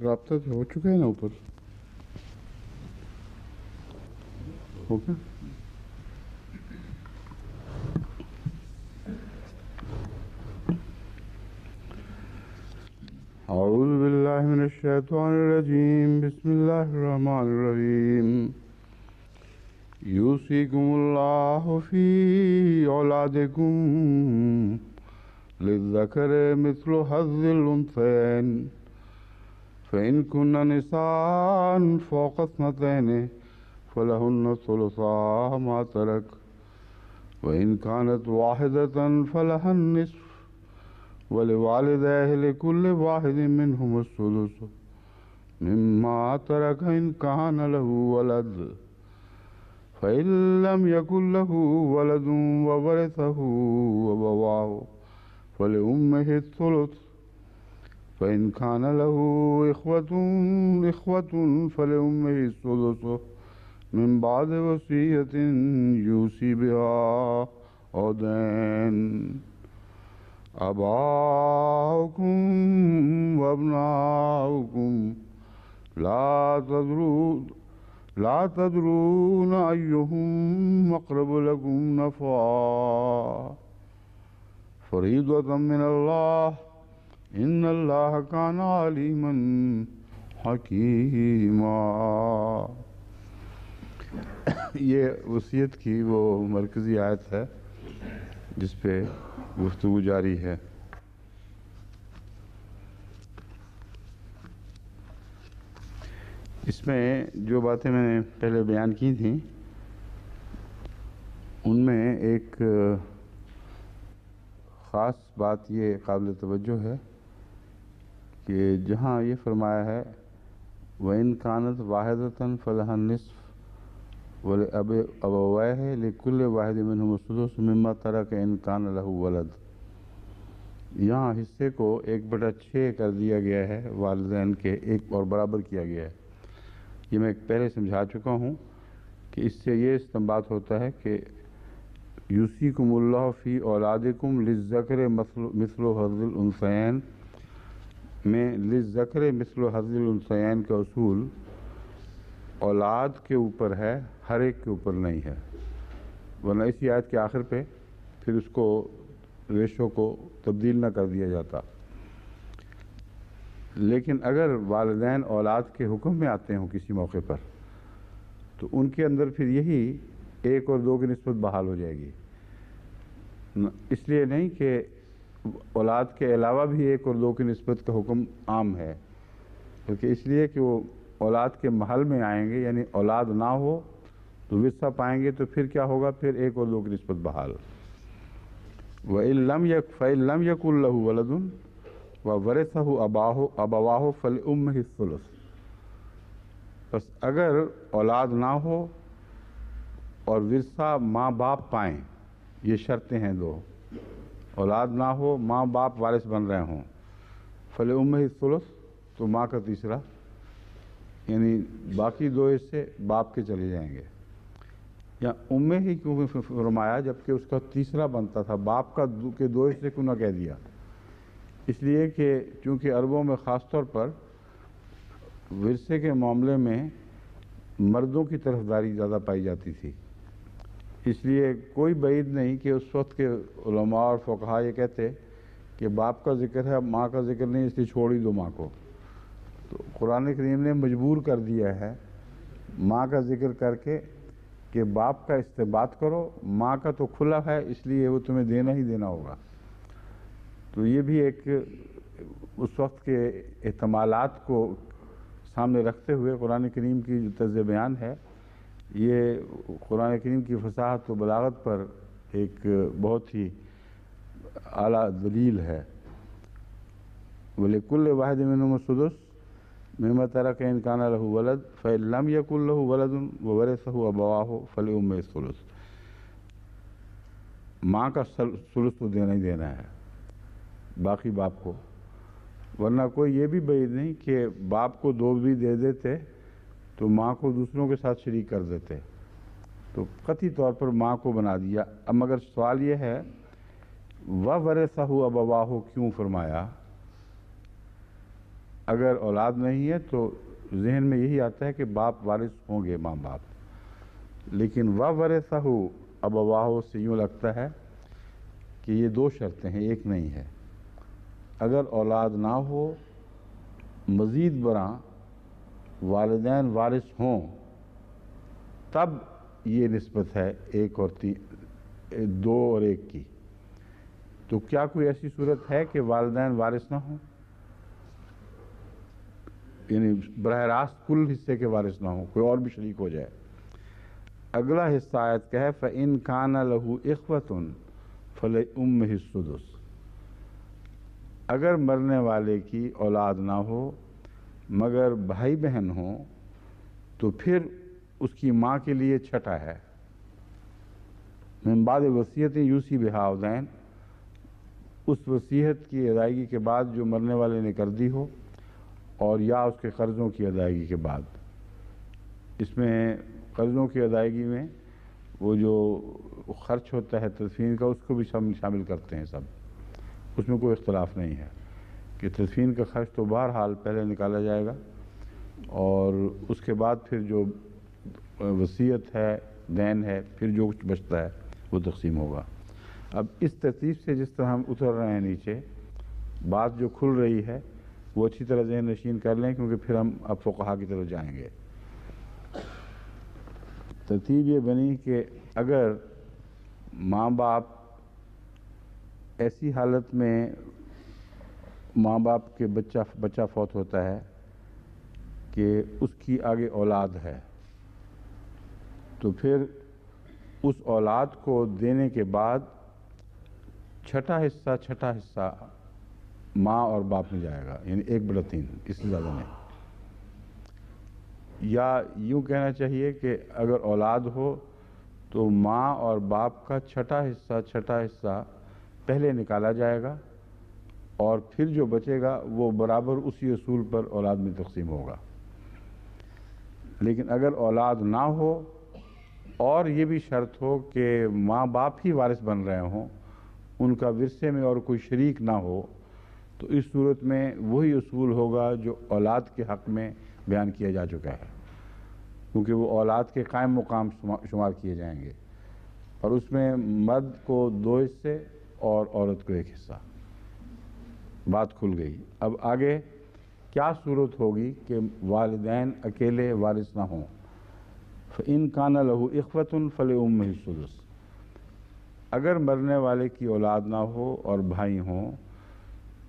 رابطہ تو ہو چکا ہے نا اوپر ہو گیا. اعوذ باللہ من الشیطان الرجیم بسم اللہ الرحمن الرحیم یوصیکم اللہ فی اولادکم للذکر مثل حظ الانثیین فإن كن نساء فوق اثنتين فلهن ثلثا ما ترك وإن كانت واحدة فلها النصف ولوالديه لكل واحد منهم السدس مما ترك إن كان له ولد فإن لم يكن له ولد وورثه أبواه فلأمه الثلث فإن كان له إخوة فلأمه السدس من بعد وصية يوصي بها أو دين آباؤكم وأبناؤكم لا تدرون أيهم أقرب لكم نفعا فريضة من الله ان اللہ کان علیما حکیما. یہ وصیت کی وہ مرکزی آیت ہے جس پہ گفتگو جاری ہے. اس میں جو باتیں میں نے پہلے بیان کی تھیں ان میں ایک خاص بات یہ قابل توجہ ہے کہ جہاں یہ فرمایا ہے وَإِن كَانَتْ وَاحِدَةً فَلَهَا النِّصْفُ وَلِأَبَوَيْهِ لِكُلِّ وَاحِدٍ مِّنْهُمُ السُّدُسُ مِمَّا تَرَكَ إِن كَانَ لَهُ وَلَدٌ. یہاں حصے کو 1/6 کر دیا گیا ہے، والدین کے ایک اور برابر کیا گیا ہے. یہ میں پہلے سمجھا چکا ہوں کہ اس سے یہ استنباط ہوتا ہے کہ یوصیکم اللہ فی اولادکم للذکر مثل حظ الانثیین میں للذکر مثل حظ الانثیین کا اصول اولاد کے اوپر ہے، ہر ایک کے اوپر نہیں ہے، ورنہ اسی آیت کے آخر پہ پھر اس کو ریشو کو تبدیل نہ کر دیا جاتا. لیکن اگر والدین اولاد کے حکم میں آتے ہوں کسی موقع پر تو ان کے اندر پھر یہی 1 اور 2 کی نسبت بحال ہو جائے گی. اس لیے نہیں کہ اولاد کے علاوہ بھی 1 اور 2 کی نسبت کا حکم عام ہے، بلکہ اس لیے کہ وہ اولاد کے محل میں آئیں گے، یعنی اولاد نہ ہو تو ورثہ پائیں گے، تو پھر کیا ہوگا؟ پھر 1 اور 2 کی نسبت بحال. فَإِن لَمْ يَكُن لَهُ وَلَدٌ وَوَرِثَهُ أَبَوَاهُ فَلِأُمِّهِ الثُّلُثُ. بس اگر اولاد نہ ہو اور ورثہ ماں باپ پائیں، یہ شرطیں ہیں 2. اولاد نہ ہو، ماں باپ وارث بن رہے ہوں، فَلِأُمِّهِ الثُّلُث تو ماں کا تیسرا، یعنی باقی 2 حصے باپ کے چلے جائیں گے. یا امّے ہی کیوں فرمایا جبکہ اس کا تیسرا بنتا تھا؟ باپ کا کے 2 حصے کیوں نہ کہہ دیا؟ اس لیے کہ چونکہ عربوں میں خاص طور پر ورثے کے معاملے میں مردوں کی طرفداری زیادہ پائی جاتی تھی، اس لیے کوئی بعید نہیں کہ اس وقت کے علماء اور فقہا یہ کہتے کہ باپ کا ذکر ہے، ماں کا ذکر نہیں، اس لیے چھوڑ ہی دو ماں کو. تو قرآن کریم نے مجبور کر دیا ہے ماں کا ذکر کر کے کہ باپ کا استنباط کرو، ماں کا تو کھلا ہے اس لیے وہ تمہیں دینا ہی دینا ہوگا. تو یہ بھی ایک اس وقت کے احتمالات کو سامنے رکھتے ہوئے قرآن کریم کی جو طرز بیان ہے، یہ قرآن کریم کی فصاحت و بلاغت پر ایک بہت ہی اعلیٰ دلیل ہے. وَلِكُلِّ وَاحِدٍ مِّنْهُمُ السُّدُسُ مِمَّا تَرَكَ إِن كَانَ لَهُ وَلَدٌ فَإِن لَّمْ يَكُن لَّهُ وَلَدٌ وَوَرِثَهُ أَبَوَاهُ فَلِأُمِّهِ الثُّلُثُ. ماں کا ثلث تو دینا ہی دینا ہے، باقی باپ کو. ورنہ کوئی یہ بھی بعید نہیں کہ باپ کو 2 بھی دے دیتے تو ماں کو دوسروں کے ساتھ شریک کر دیتے، تو قطعی طور پر ماں کو بنا دیا. اب مگر سوال یہ ہے وَوَرِثَهُ أَبَوَاهُ کیوں فرمایا؟ اگر اولاد نہیں ہے تو ذہن میں یہی آتا ہے کہ باپ وارث ہوں گے، ماں باپ، لیکن وَوَرِثَہُ أَبَوَاهُ سے یوں لگتا ہے کہ یہ دو شرطیں ہیں، ایک نہیں ہے۔ اگر اولاد نہ ہو، مزید برآں والدین وارث ہوں، تب یہ نسبت ہے ایک اور دو اور ایک کی۔ تو کیا کوئی ایسی صورت ہے کہ والدین وارث نہ ہوں، یعنی براہ راست کل حصے کے وارث نہ ہوں، کوئی اور بھی شریک ہو جائے؟ اگلا حصہ آیت کا ہے فَإِن كَانَ لَهُ إِخْوَةٌ فَلِأُمِّهِ السُّدُسُ۔ اگر مرنے والے کی اولاد نہ ہو مگر بھائی بہن ہوں تو پھر اس کی ماں کے لیے چھٹا ہے۔ من بعد وصیت یوصی بہا أو دین، اس وصیت کی ادائیگی کے بعد جو مرنے والے نے کر دی ہو، اور یا اس کے قرضوں کی ادائیگی کے بعد۔ اس میں قرضوں کی ادائیگی میں وہ جو خرچ ہوتا ہے تدفین کا، اس کو بھی شامل کرتے ہیں سب، اس میں کوئی اختلاف نہیں ہے کہ تدفین کا خرچ تو بہرحال پہلے نکالا جائے گا، اور اس کے بعد پھر جو وصیت ہے، دین ہے، پھر جو کچھ بچتا ہے وہ تقسیم ہوگا۔ اب اس ترتیب سے جس طرح ہم اتر رہے ہیں نیچے، بات جو کھل رہی ہے وہ اچھی طرح ذہن نشین کر لیں، کیونکہ پھر ہم اب فقہا کی طرف جائیں گے۔ ترتیب یہ بنی کہ اگر ماں باپ ایسی حالت میں ماں باپ کے بچہ فوت ہوتا ہے کہ اس کی آگے اولاد ہے، تو پھر اس اولاد کو دینے کے بعد چھٹا حصہ ماں اور باپ میں جائے گا، یعنی 1/3، اس سے زیادہ نہیں۔ یا یوں کہنا چاہیے کہ اگر اولاد ہو تو ماں اور باپ کا چھٹا حصہ پہلے نکالا جائے گا، اور پھر جو بچے گا وہ برابر اسی اصول پر اولاد میں تقسیم ہوگا۔ لیکن اگر اولاد نہ ہو اور یہ بھی شرط ہو کہ ماں باپ ہی وارث بن رہے ہوں، ان کا ورثے میں اور کوئی شریک نہ ہو، تو اس صورت میں وہی اصول ہوگا جو اولاد کے حق میں بیان کیا جا چکا ہے، کیونکہ وہ اولاد کے قائم مقام شمار کیے جائیں گے، اور اس میں مرد کو 2 حصے اور عورت کو 1 حصہ۔ بات کھل گئی۔ اب آگے کیا صورت ہوگی کہ والدین اکیلے وارث نہ ہوں؟ فَإِن كَانَ لَهُ إِخْوَةٌ فَلِأُمِّهِ السُّدُسُ۔ اگر مرنے والے کی اولاد نہ ہو اور بھائی ہوں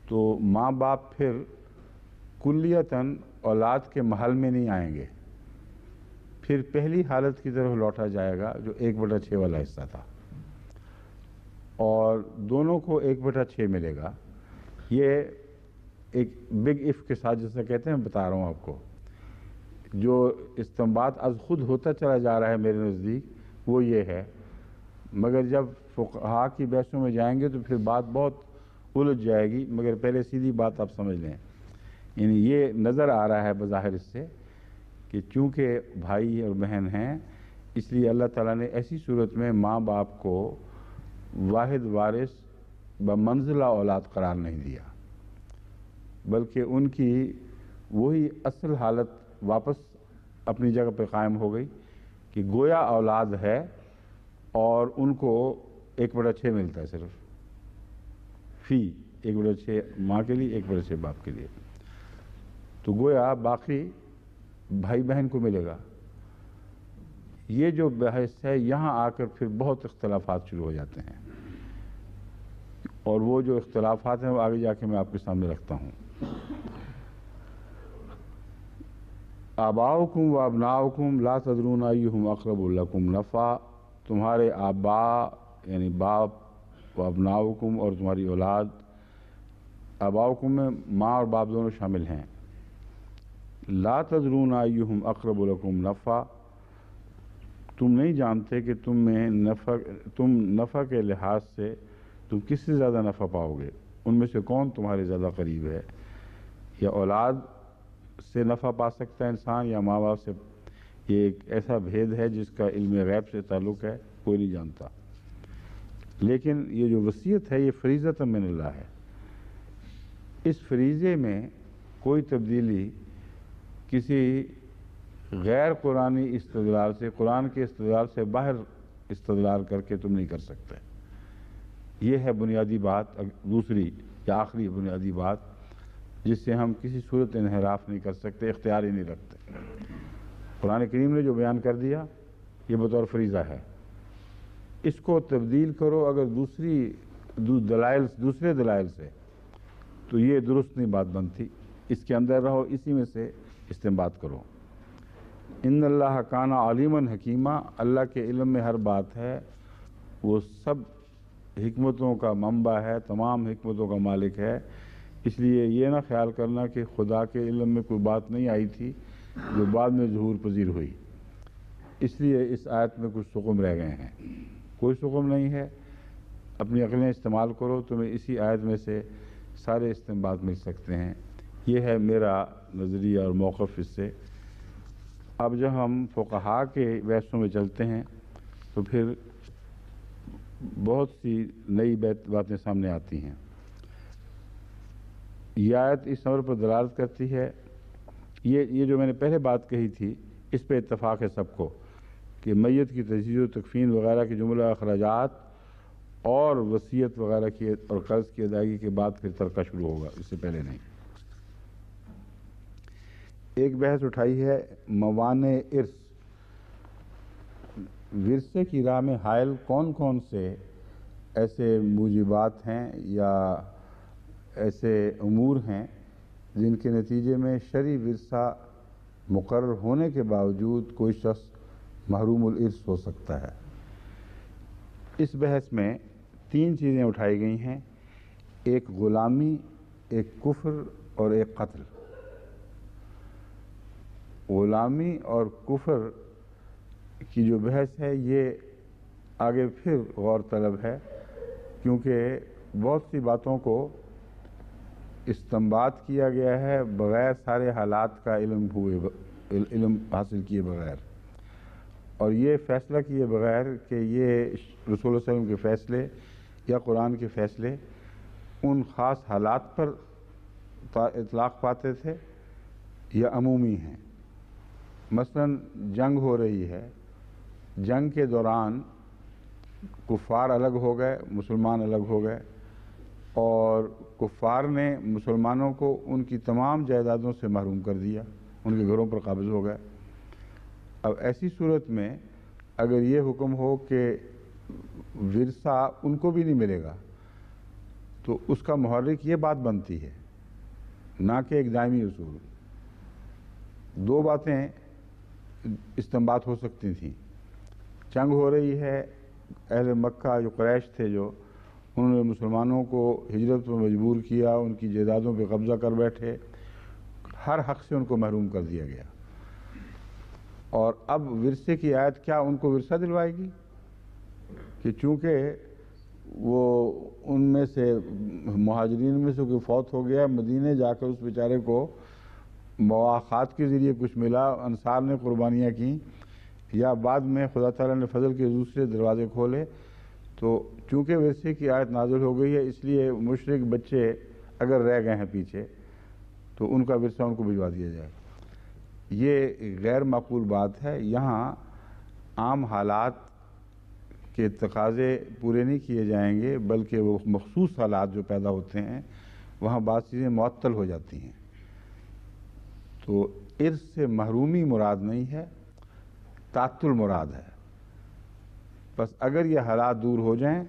تو ماں باپ پھر کلیتاً اولاد کے محل میں نہیں آئیں گے، پھر پہلی حالت کی طرف لوٹا جائے گا جو 1/6 والا حصہ تھا، اور دونوں کو 1/6 ملے گا۔ یہ ایک بگ ایف کے ساتھ جیسا کہتے ہیں، میں بتا رہا ہوں آپ کو، جو استنباط از خود ہوتا چلا جا رہا ہے میرے نزدیک وہ یہ ہے، مگر جب فقہا کی بحثوں میں جائیں گے تو پھر بات بہت الجھ جائے گی، مگر پہلے سیدھی بات آپ سمجھ لیں۔ یعنی یہ نظر آ رہا ہے بظاہر اس سے کہ چونکہ بھائی اور بہن ہیں، اس لیے اللہ تعالیٰ نے ایسی صورت میں ماں باپ کو واحد وارث بمنزلہ اولاد قرار نہیں دیا، بلکہ ان کی وہی اصل حالت واپس اپنی جگہ پہ قائم ہو گئی کہ گویا اولاد ہے اور ان کو 1/6 ملتا ہے، صرف فی 1/6 ماں کے لیے، 1/6 باپ کے لیے، تو گویا باقی بھائی بہن کو ملے گا۔ یہ جو بحث ہے یہاں آ کر پھر بہت اختلافات شروع ہو جاتے ہیں، اور وہ جو اختلافات ہیں وہ آگے جا کے میں آپ کے سامنے رکھتا ہوں۔ آباؤکم و ابناؤکم لا تدرون ایہم اقرب لکم نفعا، تمہارے آبا یعنی باپ و ابناؤکم اور تمہاری اولاد، آباؤکم میں ماں اور باپ دونوں شامل ہیں، لا تدرون ایہم اقرب لکم نفعا، تم نہیں جانتے کہ تم نفع کے لحاظ سے تم کس سے زیادہ نفع پاؤ گے، ان میں سے کون تمہارے زیادہ قریب ہے۔ یا اولاد سے نفع پا سکتا ہے انسان یا ماں باپ سے، یہ ایک ایسا بھید ہے جس کا علم غیب سے تعلق ہے، کوئی نہیں جانتا۔ لیکن یہ جو وصیت ہے یہ فریضۃ من اللہ ہے، اس فریضے میں کوئی تبدیلی کسی غیر قرآنی استدلال سے، قرآن کے استدلال سے باہر استدلال کر کے تم نہیں کر سکتے۔ یہ ہے بنیادی بات، دوسری یا آخری بنیادی بات جس سے ہم کسی صورت انحراف نہیں کر سکتے، اختیار ہی نہیں رکھتے۔ قرآن کریم نے جو بیان کر دیا یہ بطور فریضہ ہے، اس کو تبدیل کرو اگر دوسرے دلائل سے تو یہ درست نہیں بات بنتی۔ اس کے اندر رہو، اسی میں سے استنباط کرو۔ ان اللہ کان علیما حکیما، اللہ کے علم میں ہر بات ہے، وہ سب حکمتوں کا منبع ہے، تمام حکمتوں کا مالک ہے۔ اس لیے یہ نہ خیال کرنا کہ خدا کے علم میں کوئی بات نہیں آئی تھی جو بعد میں ظہور پذیر ہوئی، اس لیے اس آیت میں کچھ سقم رہ گئے ہیں۔ کوئی سقم نہیں ہے، اپنی عقلیں استعمال کرو، تمہیں اسی آیت میں سے سارے استنباط مل سکتے ہیں۔ یہ ہے میرا نظریہ اور موقف اس سے۔ اب جب ہم فقہا کے بحثوں میں چلتے ہیں تو پھر بہت سی نئی باتیں سامنے آتی ہیں۔ یہ آیت اس امر پر دلالت کرتی ہے، یہ جو میں نے پہلے بات کہی تھی اس پہ اتفاق ہے سب کو، کہ میت کی تجہیز و تکفین وغیرہ کے جملہ اخراجات اور وصیت وغیرہ کی اور قرض کی ادائیگی کے بعد پھر ترکہ شروع ہوگا، اس سے پہلے نہیں۔ ایک بحث اٹھائی ہے موانع ارث، ورثے کی راہ میں حائل کون کون سے ایسے موجبات ہیں یا ایسے امور ہیں جن کے نتیجے میں شرعی ورثہ مقرر ہونے کے باوجود کوئی شخص محروم الارث ہو سکتا ہے۔ اس بحث میں 3 چیزیں اٹھائی گئی ہیں، ایک غلامی، ایک کفر اور ایک قتل۔ غلامی اور کفر کی جو بحث ہے یہ آگے پھر غور طلب ہے، کیونکہ بہت سی باتوں کو استنباط کیا گیا ہے بغیر سارے حالات کا علم حاصل کیے بغیر، اور یہ فیصلہ کیے بغیر کہ یہ رسول اللہ صلی اللہ علیہ وسلم کے فیصلے یا قرآن کے فیصلے ان خاص حالات پر اطلاق پاتے تھے یا عمومی ہیں۔ مثلا جنگ ہو رہی ہے، جنگ کے دوران کفار الگ ہو گئے، مسلمان الگ ہو گئے، اور کفار نے مسلمانوں کو ان کی تمام جائیدادوں سے محروم کر دیا، ان کے گھروں پر قابض ہو گئے۔ اب ایسی صورت میں اگر یہ حکم ہو کہ ورثہ ان کو بھی نہیں ملے گا تو اس کا محرک یہ بات بنتی ہے، نہ کہ ایک دائمی اصول۔ 2 باتیں استنباط ہو سکتی تھیں، جنگ ہو رہی ہے، اہل مکہ جو قریش تھے جو انہوں نے مسلمانوں کو ہجرت پر مجبور کیا، ان کی جائیدادوں پہ قبضہ کر بیٹھے، ہر حق سے ان کو محروم کر دیا گیا، اور اب ورثے کی آیت کیا ان کو ورثہ دلوائے گی کہ چونکہ وہ ان میں سے مہاجرین میں سے کوئی فوت ہو گیا، مدینے جا کر اس بیچارے کو مواخات کے ذریعے کچھ ملا، انصار نے قربانیاں کیں، یا بعد میں خدا تعالیٰ نے فضل کے دوسرے دروازے کھولے، تو چونکہ ورثے کی آیت نازل ہو گئی ہے اس لیے مشرک بچے اگر رہ گئے ہیں پیچھے تو ان کا ورثہ ان کو بھجوا دیا جائے۔ یہ غیر معقول بات ہے۔ یہاں عام حالات کے تقاضے پورے نہیں کیے جائیں گے، بلکہ وہ مخصوص حالات جو پیدا ہوتے ہیں وہاں بعض چیزیں معطل ہو جاتی ہیں۔ تو ارث سے محرومی مراد نہیں ہے، تعطل مراد ہے۔ بس اگر یہ حالات دور ہو جائیں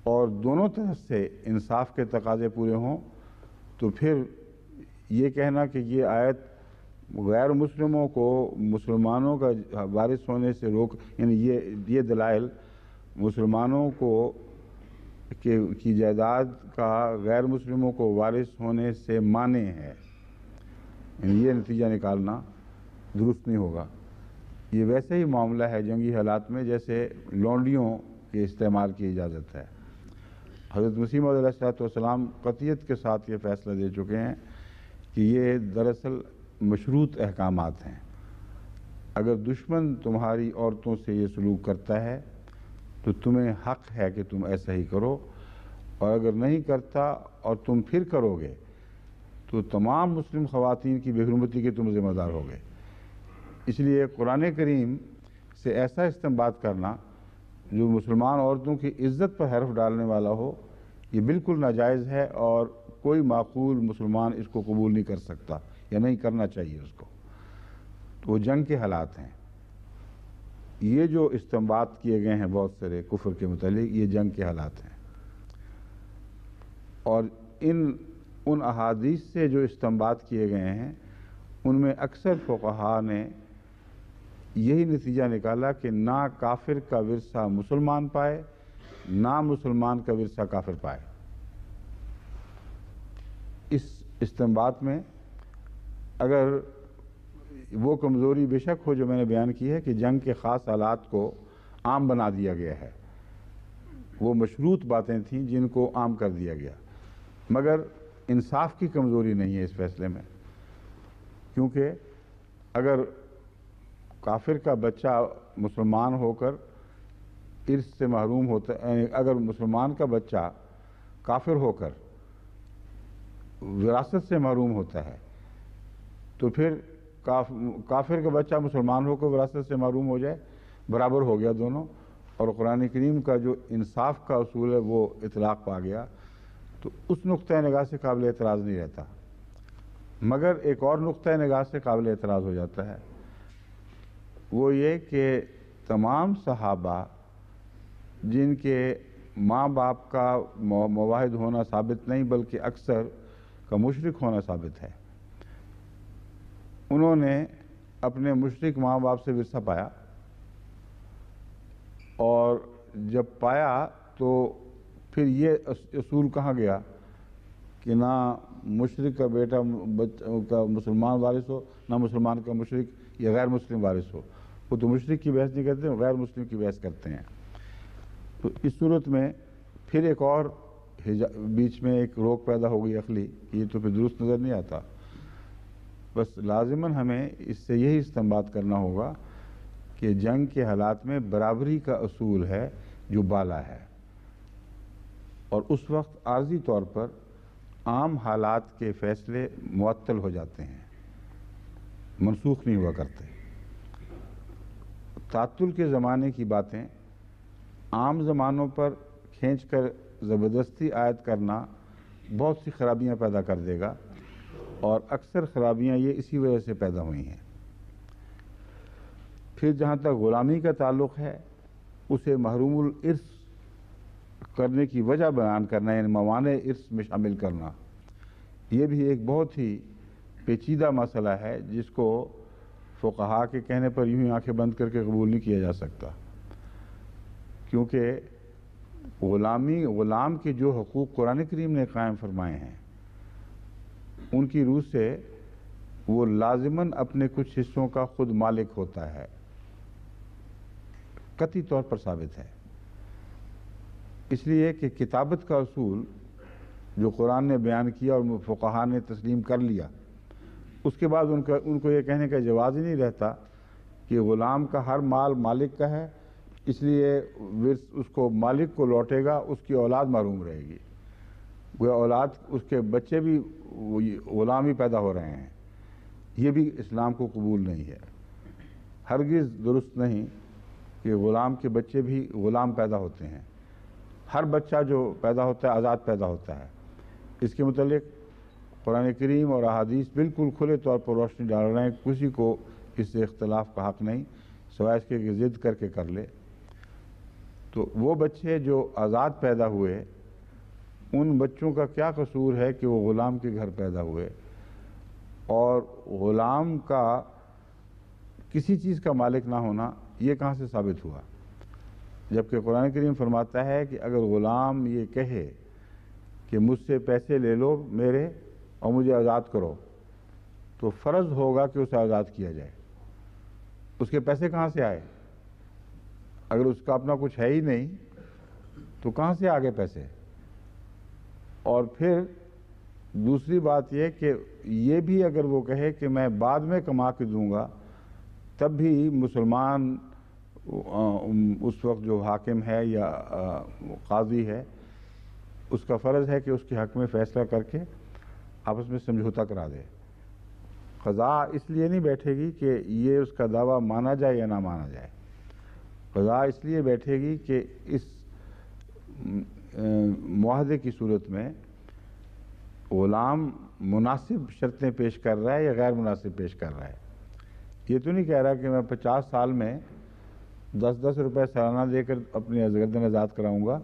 اور دونوں طرف سے انصاف کے تقاضے پورے ہوں تو پھر یہ کہنا کہ یہ آیت غیر مسلموں کو مسلمانوں کا وارث ہونے سے روک، یعنی یہ دلائل مسلمانوں کو کی جائیداد کا غیر مسلموں کو وارث ہونے سے مانع ہے، یعنی یہ نتیجہ نکالنا درست نہیں ہوگا۔ یہ ویسے ہی معاملہ ہے جنگی حالات میں جیسے لونڈیوں کے استعمال کی اجازت ہے۔ حضرت مسیح موعود علیہ الصلوۃ والسلام قطعیت کے ساتھ یہ فیصلہ دے چکے ہیں کہ یہ دراصل مشروط احکامات ہیں۔ اگر دشمن تمہاری عورتوں سے یہ سلوک کرتا ہے تو تمہیں حق ہے کہ تم ایسا ہی کرو، اور اگر نہیں کرتا اور تم پھر کرو گے تو تمام مسلم خواتین کی بے حرمتی کے تم ذمہ دار ہوگے۔ اس لیے قرآن کریم سے ایسا استنباط کرنا جو مسلمان عورتوں کی عزت پر حرف ڈالنے والا ہو، یہ بالکل ناجائز ہے، اور کوئی معقول مسلمان اس کو قبول نہیں کر سکتا یا نہیں کرنا چاہیے اس کو۔ تو وہ جنگ کے حالات ہیں۔ یہ جو استنباط کیے گئے ہیں بہت سارے کفر کے متعلق، یہ جنگ کے حالات ہیں، اور ان احادیث سے جو استنباط کیے گئے ہیں ان میں اکثر فقہا نے یہی نتیجہ نکالا کہ نہ کافر کا ورثہ مسلمان پائے، نہ مسلمان کا ورثہ کافر پائے۔ اس استنباط میں اگر وہ کمزوری بے شک ہو جو میں نے بیان کی ہے کہ جنگ کے خاص حالات کو عام بنا دیا گیا ہے، وہ مشروط باتیں تھیں جن کو عام کر دیا گیا، مگر انصاف کی کمزوری نہیں ہے اس فیصلے میں، کیونکہ اگر کافر کا بچہ مسلمان ہو کر ارث سے محروم ہوتا ہے، اگر مسلمان کا بچہ کافر ہو کر وراثت سے محروم ہوتا ہے، تو پھر کافر کا بچہ مسلمان ہو کر وراثت سے محروم ہو جائے، برابر ہو گیا دونوں، اور قرآن کریم کا جو انصاف کا اصول ہے وہ اطلاق پا گیا، تو اس نقطۂ نگاہ سے قابل اعتراض نہیں رہتا۔ مگر ایک اور نقطۂ نگاہ سے قابل اعتراض ہو جاتا ہے، وہ یہ کہ تمام صحابہ جن کے ماں باپ کا مواحد ہونا ثابت نہیں بلکہ اکثر کا مشرک ہونا ثابت ہے، انہوں نے اپنے مشرک ماں باپ سے ورثہ پایا، اور جب پایا تو پھر یہ اصول کہاں گیا کہ نہ مشرک کا بیٹا کا مسلمان وارث ہو، نہ مسلمان کا مشرک یا غیر مسلم وارث ہو۔ وہ تو مشرک کی بحث نہیں کرتے، غیر مسلم کی بحث کرتے ہیں۔ تو اس صورت میں پھر ایک اور بیچ میں ایک روک پیدا ہو گئی عقلی، کہ یہ تو پھر درست نظر نہیں آتا۔ بس لازماً ہمیں اس سے یہی استنباط کرنا ہوگا کہ جنگ کے حالات میں برابری کا اصول ہے جو بالا ہے، اور اس وقت عارضی طور پر عام حالات کے فیصلے معطل ہو جاتے ہیں، منسوخ نہیں ہوا کرتے۔ تعطل کے زمانے کی باتیں عام زمانوں پر کھینچ کر زبردستی عائد کرنا بہت سی خرابیاں پیدا کر دے گا، اور اکثر خرابیاں یہ اسی وجہ سے پیدا ہوئی ہیں۔ پھر جہاں تک غلامی کا تعلق ہے، اسے محروم الارث کرنے کی وجہ بیان کرنا، یعنی موانع ارث میں شامل کرنا، یہ بھی ایک بہت ہی پیچیدہ مسئلہ ہے جس کو فقہا کے کہنے پر یوں ہی آنکھیں بند کر کے قبول نہیں کیا جا سکتا، کیونکہ غلام کے جو حقوق قرآن کریم نے قائم فرمائے ہیں ان کی روح سے وہ لازماً اپنے کچھ حصوں کا خود مالک ہوتا ہے، قطعی طور پر ثابت ہے۔ اس لیے کہ کتابت کا اصول جو قرآن نے بیان کیا اور فقہا نے تسلیم کر لیا، اس کے بعد ان کو یہ کہنے کا جواز ہی نہیں رہتا کہ غلام کا ہر مال مالک کا ہے، اس لیے ورث اس کو مالک کو لوٹے گا، اس کی اولاد محروم رہے گی، وہ اولاد اس کے بچے بھی غلام ہی پیدا ہو رہے ہیں۔ یہ بھی اسلام کو قبول نہیں ہے، ہرگز درست نہیں کہ غلام کے بچے بھی غلام پیدا ہوتے ہیں۔ ہر بچہ جو پیدا ہوتا ہے آزاد پیدا ہوتا ہے۔ اس کے متعلق قرآن کریم اور احادیث بالکل کھلے طور پر روشنی ڈال رہے ہیں، کسی کو اس سے اختلاف کا حق نہیں، سوائے اس کے کہ ضد کر کے کر لے۔ تو وہ بچے جو آزاد پیدا ہوئے، ان بچوں کا کیا قصور ہے کہ وہ غلام کے گھر پیدا ہوئے، اور غلام کا کسی چیز کا مالک نہ ہونا یہ کہاں سے ثابت ہوا؟ جبکہ قرآن کریم فرماتا ہے کہ اگر غلام یہ کہے کہ مجھ سے پیسے لے لو میرے اور مجھے آزاد کرو، تو فرض ہوگا کہ اسے آزاد کیا جائے۔ اس کے پیسے کہاں سے آئے؟ اگر اس کا اپنا کچھ ہے ہی نہیں تو کہاں سے آگے پیسے؟ اور پھر دوسری بات یہ کہ یہ بھی اگر وہ کہے کہ میں بعد میں کما کے دوں گا، تب بھی مسلمان اس وقت جو حاکم ہے یا قاضی ہے، اس کا فرض ہے کہ اس کے حق میں فیصلہ کر کے آپس میں سمجھوتا کرا دے. قضا اس لیے نہیں بیٹھے گی کہ یہ اس کا دعویٰ مانا جائے یا نہ مانا جائے. قضا اس لیے بیٹھے گی کہ اس معاہدے کی صورت میں غلام مناسب شرطیں پیش کر رہا ہے یا غیر مناسب پیش کر رہا ہے. یہ تو نہیں کہہ رہا کہ میں 50 سال میں 10 روپے سالانہ دے کر اپنی گردن آزاد کراؤں گا،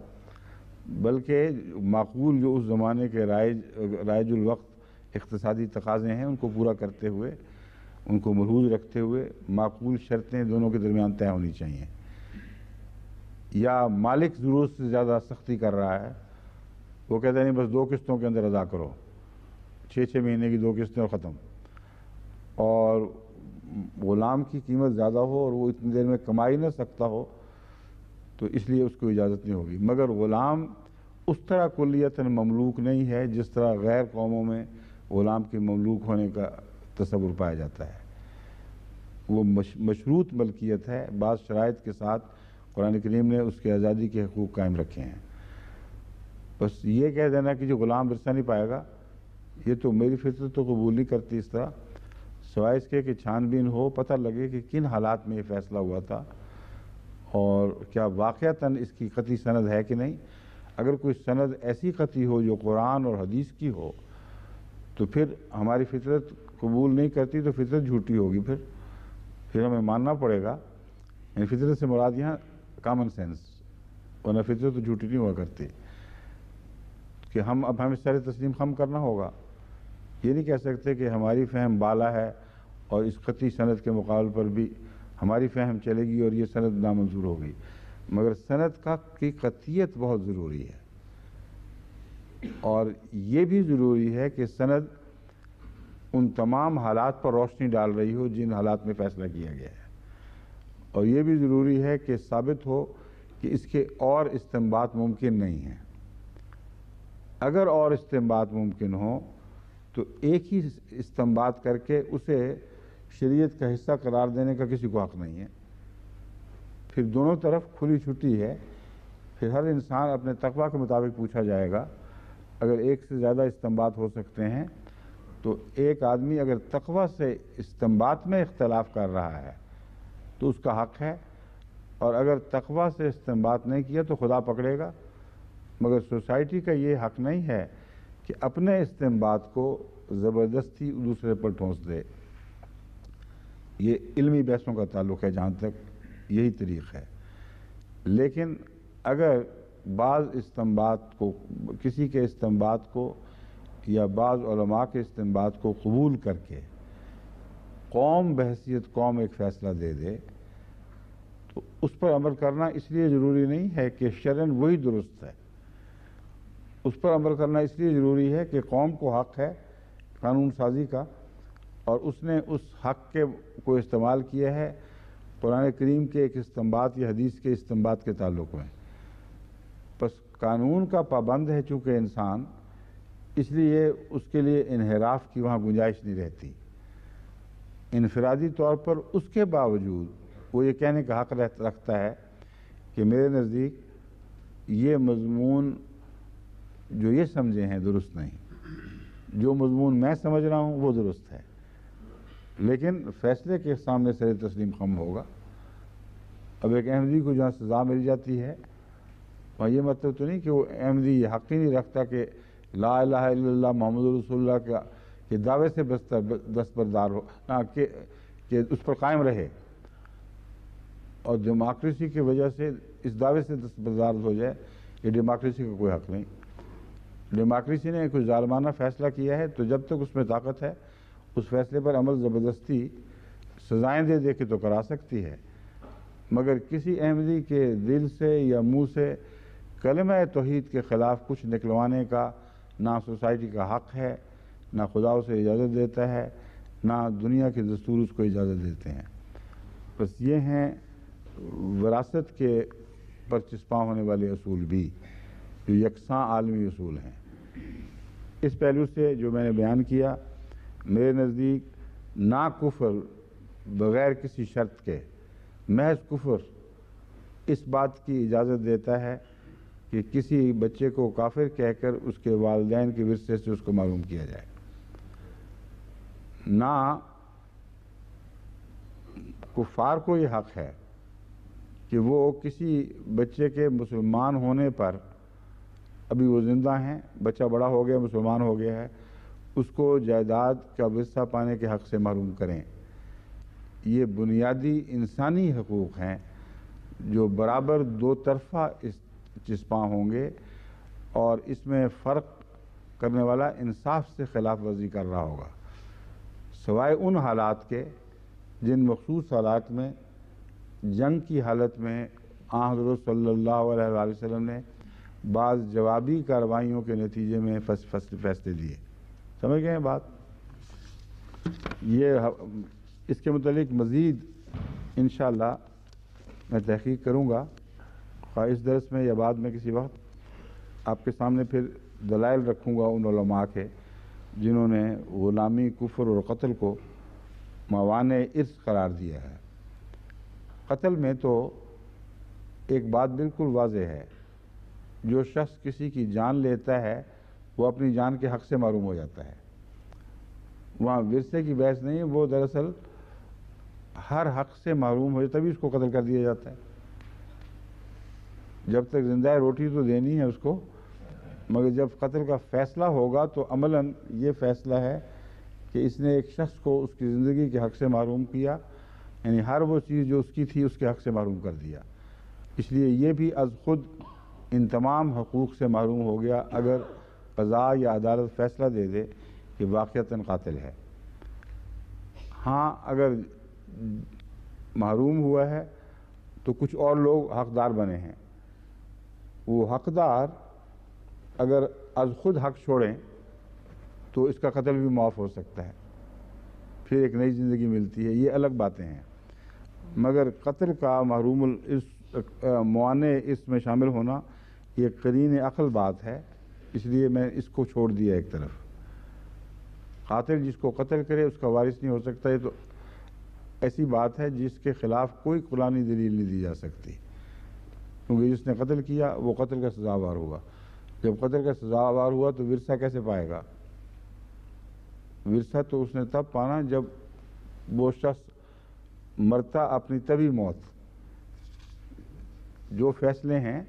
بلکہ معقول جو اس زمانے کے رائج الوقت اقتصادی تقاضے ہیں ان کو پورا کرتے ہوئے، ان کو ملحوظ رکھتے ہوئے معقول شرطیں دونوں کے درمیان طے ہونی چاہیے. یا مالک ضرورت سے زیادہ سختی کر رہا ہے، وہ کہتا ہے نہیں بس 2 قسطوں کے اندر ادا کرو، 6 مہینے کی 2 قسطیں اور ختم. اور غلام کی قیمت زیادہ ہو اور وہ اتنی دیر میں کمائی نہ سکتا ہو تو اس لیے اس کو اجازت نہیں ہوگی. مگر غلام اس طرح کلیتاً مملوک نہیں ہے جس طرح غیر قوموں میں غلام کے مملوک ہونے کا تصور پایا جاتا ہے. وہ مشروط ملکیت ہے، بعض شرائط کے ساتھ قرآن کریم نے اس کے آزادی کے حقوق قائم رکھے ہیں. بس یہ کہہ دینا کہ جو غلام ورثہ نہیں پائے گا، یہ تو میری فطرت تو قبول نہیں کرتی اس طرح، سوائے اس کے کہ چھان بین ہو، پتہ لگے کہ کن حالات میں یہ فیصلہ ہوا تھا اور کیا واقعتاً اس کی قطعی سند ہے کہ نہیں. اگر کوئی سند ایسی قطعی ہو جو قرآن اور حدیث کی ہو تو پھر ہماری فطرت قبول نہیں کرتی، تو فطرت جھوٹی ہوگی. پھر ہمیں ماننا پڑے گا. یعنی فطرت سے مراد یہاں کامن سینس، ورنہ فطرت تو جھوٹی نہیں ہوا کرتی. کہ ہمیں سارے تسلیم خم کرنا ہوگا. یہ نہیں کہہ سکتے کہ ہماری فہم بالا ہے اور اس قطعی سند کے مقابل پر بھی ہماری فہم چلے گی اور یہ سند نامنظور ہوگی. مگر سند کی قطعیت بہت ضروری ہے، اور یہ بھی ضروری ہے کہ سند ان تمام حالات پر روشنی ڈال رہی ہو جن حالات میں فیصلہ کیا گیا ہے. اور یہ بھی ضروری ہے کہ ثابت ہو کہ اس کے اور استنباط ممکن نہیں ہیں. اگر اور استنباط ممکن ہو تو ایک ہی استنباط کر کے اسے شریعت کا حصہ قرار دینے کا کسی کو حق نہیں ہے. پھر دونوں طرف کھلی چھٹی ہے. پھر ہر انسان اپنے تقویٰ کے مطابق پوچھا جائے گا. اگر ایک سے زیادہ استنباط ہو سکتے ہیں تو ایک آدمی اگر تقویٰ سے استنباط میں اختلاف کر رہا ہے تو اس کا حق ہے، اور اگر تقویٰ سے استنباط نہیں کیا تو خدا پکڑے گا. مگر سوسائٹی کا یہ حق نہیں ہے کہ اپنے استنباط کو زبردستی دوسرے پر ٹھونس دے. یہ علمی بحثوں کا تعلق ہے، جہاں تک یہی طریق ہے. لیکن اگر بعض استنباط کو، کسی کے استنباط کو یا بعض علماء کے استنباط کو قبول کر کے قوم بحیثیت قوم ایک فیصلہ دے دے تو اس پر عمل کرنا اس لیے ضروری نہیں ہے کہ شرعاً وہی درست ہے. اس پر عمل کرنا اس لیے ضروری ہے کہ قوم کو حق ہے قانون سازی کا، اور اس نے اس حق کو استعمال کیا ہے قرآن کریم کے ایک استنباط یا حدیث کے استنباط کے تعلق میں. بس قانون کا پابند ہے چونکہ انسان، اس لیے اس کے لیے انحراف کی وہاں گنجائش نہیں رہتی. انفرادی طور پر اس کے باوجود وہ یہ کہنے کا حق رکھتا ہے کہ میرے نزدیک یہ مضمون جو یہ سمجھے ہیں درست نہیں، جو مضمون میں سمجھ رہا ہوں وہ درست ہے. لیکن فیصلے کے سامنے سر تسلیم خم ہوگا. اب ایک احمدی کو جہاں سزا مل جاتی ہے وہاں یہ مطلب تو نہیں کہ وہ احمدی یہ حق ہی نہیں رکھتا کہ لا الہ الا اللہ محمد رسول اللہ کا کہ دعوے سے دستبردار ہو، کہ اس پر قائم رہے، اور ڈیموکریسی کی وجہ سے اس دعوے سے دستبردار ہو جائے. یہ ڈیموکریسی کا کوئی حق نہیں. ڈیموکریسی نے کوئی ظالمانہ فیصلہ کیا ہے تو جب تک اس میں طاقت ہے اس فیصلے پر عمل زبردستی سزائیں دے کے تو کرا سکتی ہے. مگر کسی احمدی کے دل سے یا منہ سے کلمہ توحید کے خلاف کچھ نکلوانے کا نہ سوسائٹی کا حق ہے، نہ خدا اسے اجازت دیتا ہے، نہ دنیا کے دستور اس کو اجازت دیتے ہیں. بس یہ ہیں وراثت کے پر چسپاں ہونے والے اصول بھی جو یکساں عالمی اصول ہیں. اس پہلو سے جو میں نے بیان کیا، میرے نزدیک نا کفر بغیر کسی شرط کے، محض کفر اس بات کی اجازت دیتا ہے کہ کسی بچے کو کافر کہہ کر اس کے والدین کے ورثے سے اس کو معلوم کیا جائے. نہ کفار کو یہ حق ہے کہ وہ کسی بچے کے مسلمان ہونے پر، ابھی وہ زندہ ہیں، بچہ بڑا ہو گیا، مسلمان ہو گیا ہے، اس کو جائیداد کا ورثہ پانے کے حق سے محروم کریں۔ یہ بنیادی انسانی حقوق ہیں جو برابر دو طرفہ چسپاں ہوں گے، اور اس میں فرق کرنے والا انصاف سے خلاف ورزی کر رہا ہوگا، سوائے ان حالات کے جن مخصوص حالات میں جنگ کی حالت میں آن حضرت صلی اللہ علیہ وآلہ وسلم نے بعض جوابی کارروائیوں کے نتیجے میں فیصلے دیے۔ سمجھ گئے ہیں بات؟ یہ اس کے متعلق مزید انشاءاللہ میں تحقیق کروں گا، خواہ اس درس میں یا بعد میں کسی وقت آپ کے سامنے پھر دلائل رکھوں گا ان علماء کے جنہوں نے غلامی، کفر اور قتل کو موانع ارث قرار دیا ہے۔ قتل میں تو ایک بات بالکل واضح ہے، جو شخص کسی کی جان لیتا ہے وہ اپنی جان کے حق سے محروم ہو جاتا ہے۔ وہاں ورثے کی بحث نہیں، وہ دراصل ہر حق سے محروم ہو جاتا ہے، تبھی اس کو قتل کر دیا جاتا ہے۔ جب تک زندہ ہے روٹی تو دینی ہے اس کو، مگر جب قتل کا فیصلہ ہوگا تو عملاً یہ فیصلہ ہے کہ اس نے ایک شخص کو اس کی زندگی کے حق سے محروم کیا، یعنی ہر وہ چیز جو اس کی تھی اس کے حق سے محروم کر دیا۔ اس لیے یہ بھی از خود ان تمام حقوق سے محروم ہو گیا اگر قضاء یا عدالت فیصلہ دے دے کہ واقعتاً قاتل ہے۔ ہاں اگر محروم ہوا ہے تو کچھ اور لوگ حقدار بنے ہیں، وہ حقدار اگر از خود حق چھوڑیں تو اس کا قتل بھی معاف ہو سکتا ہے، پھر ایک نئی زندگی ملتی ہے، یہ الگ باتیں ہیں۔ مگر قتل کا محروم موانع اس میں شامل ہونا یہ قرین عقل بات ہے، اس لیے میں اس کو چھوڑ دیا ایک طرف۔ قاتل جس کو قتل کرے اس کا وارث نہیں ہو سکتا، یہ تو ایسی بات ہے جس کے خلاف کوئی قرآنی دلیل نہیں دی جا سکتی، کیونکہ جس نے قتل کیا وہ قتل کا سزاوار ہوا۔ جب قتل کا سزاوار ہوا تو ورثہ کیسے پائے گا؟ ورثہ تو اس نے تب پانا جب وہ شخص مرتا اپنی طبی موت۔ جو فیصلے ہیں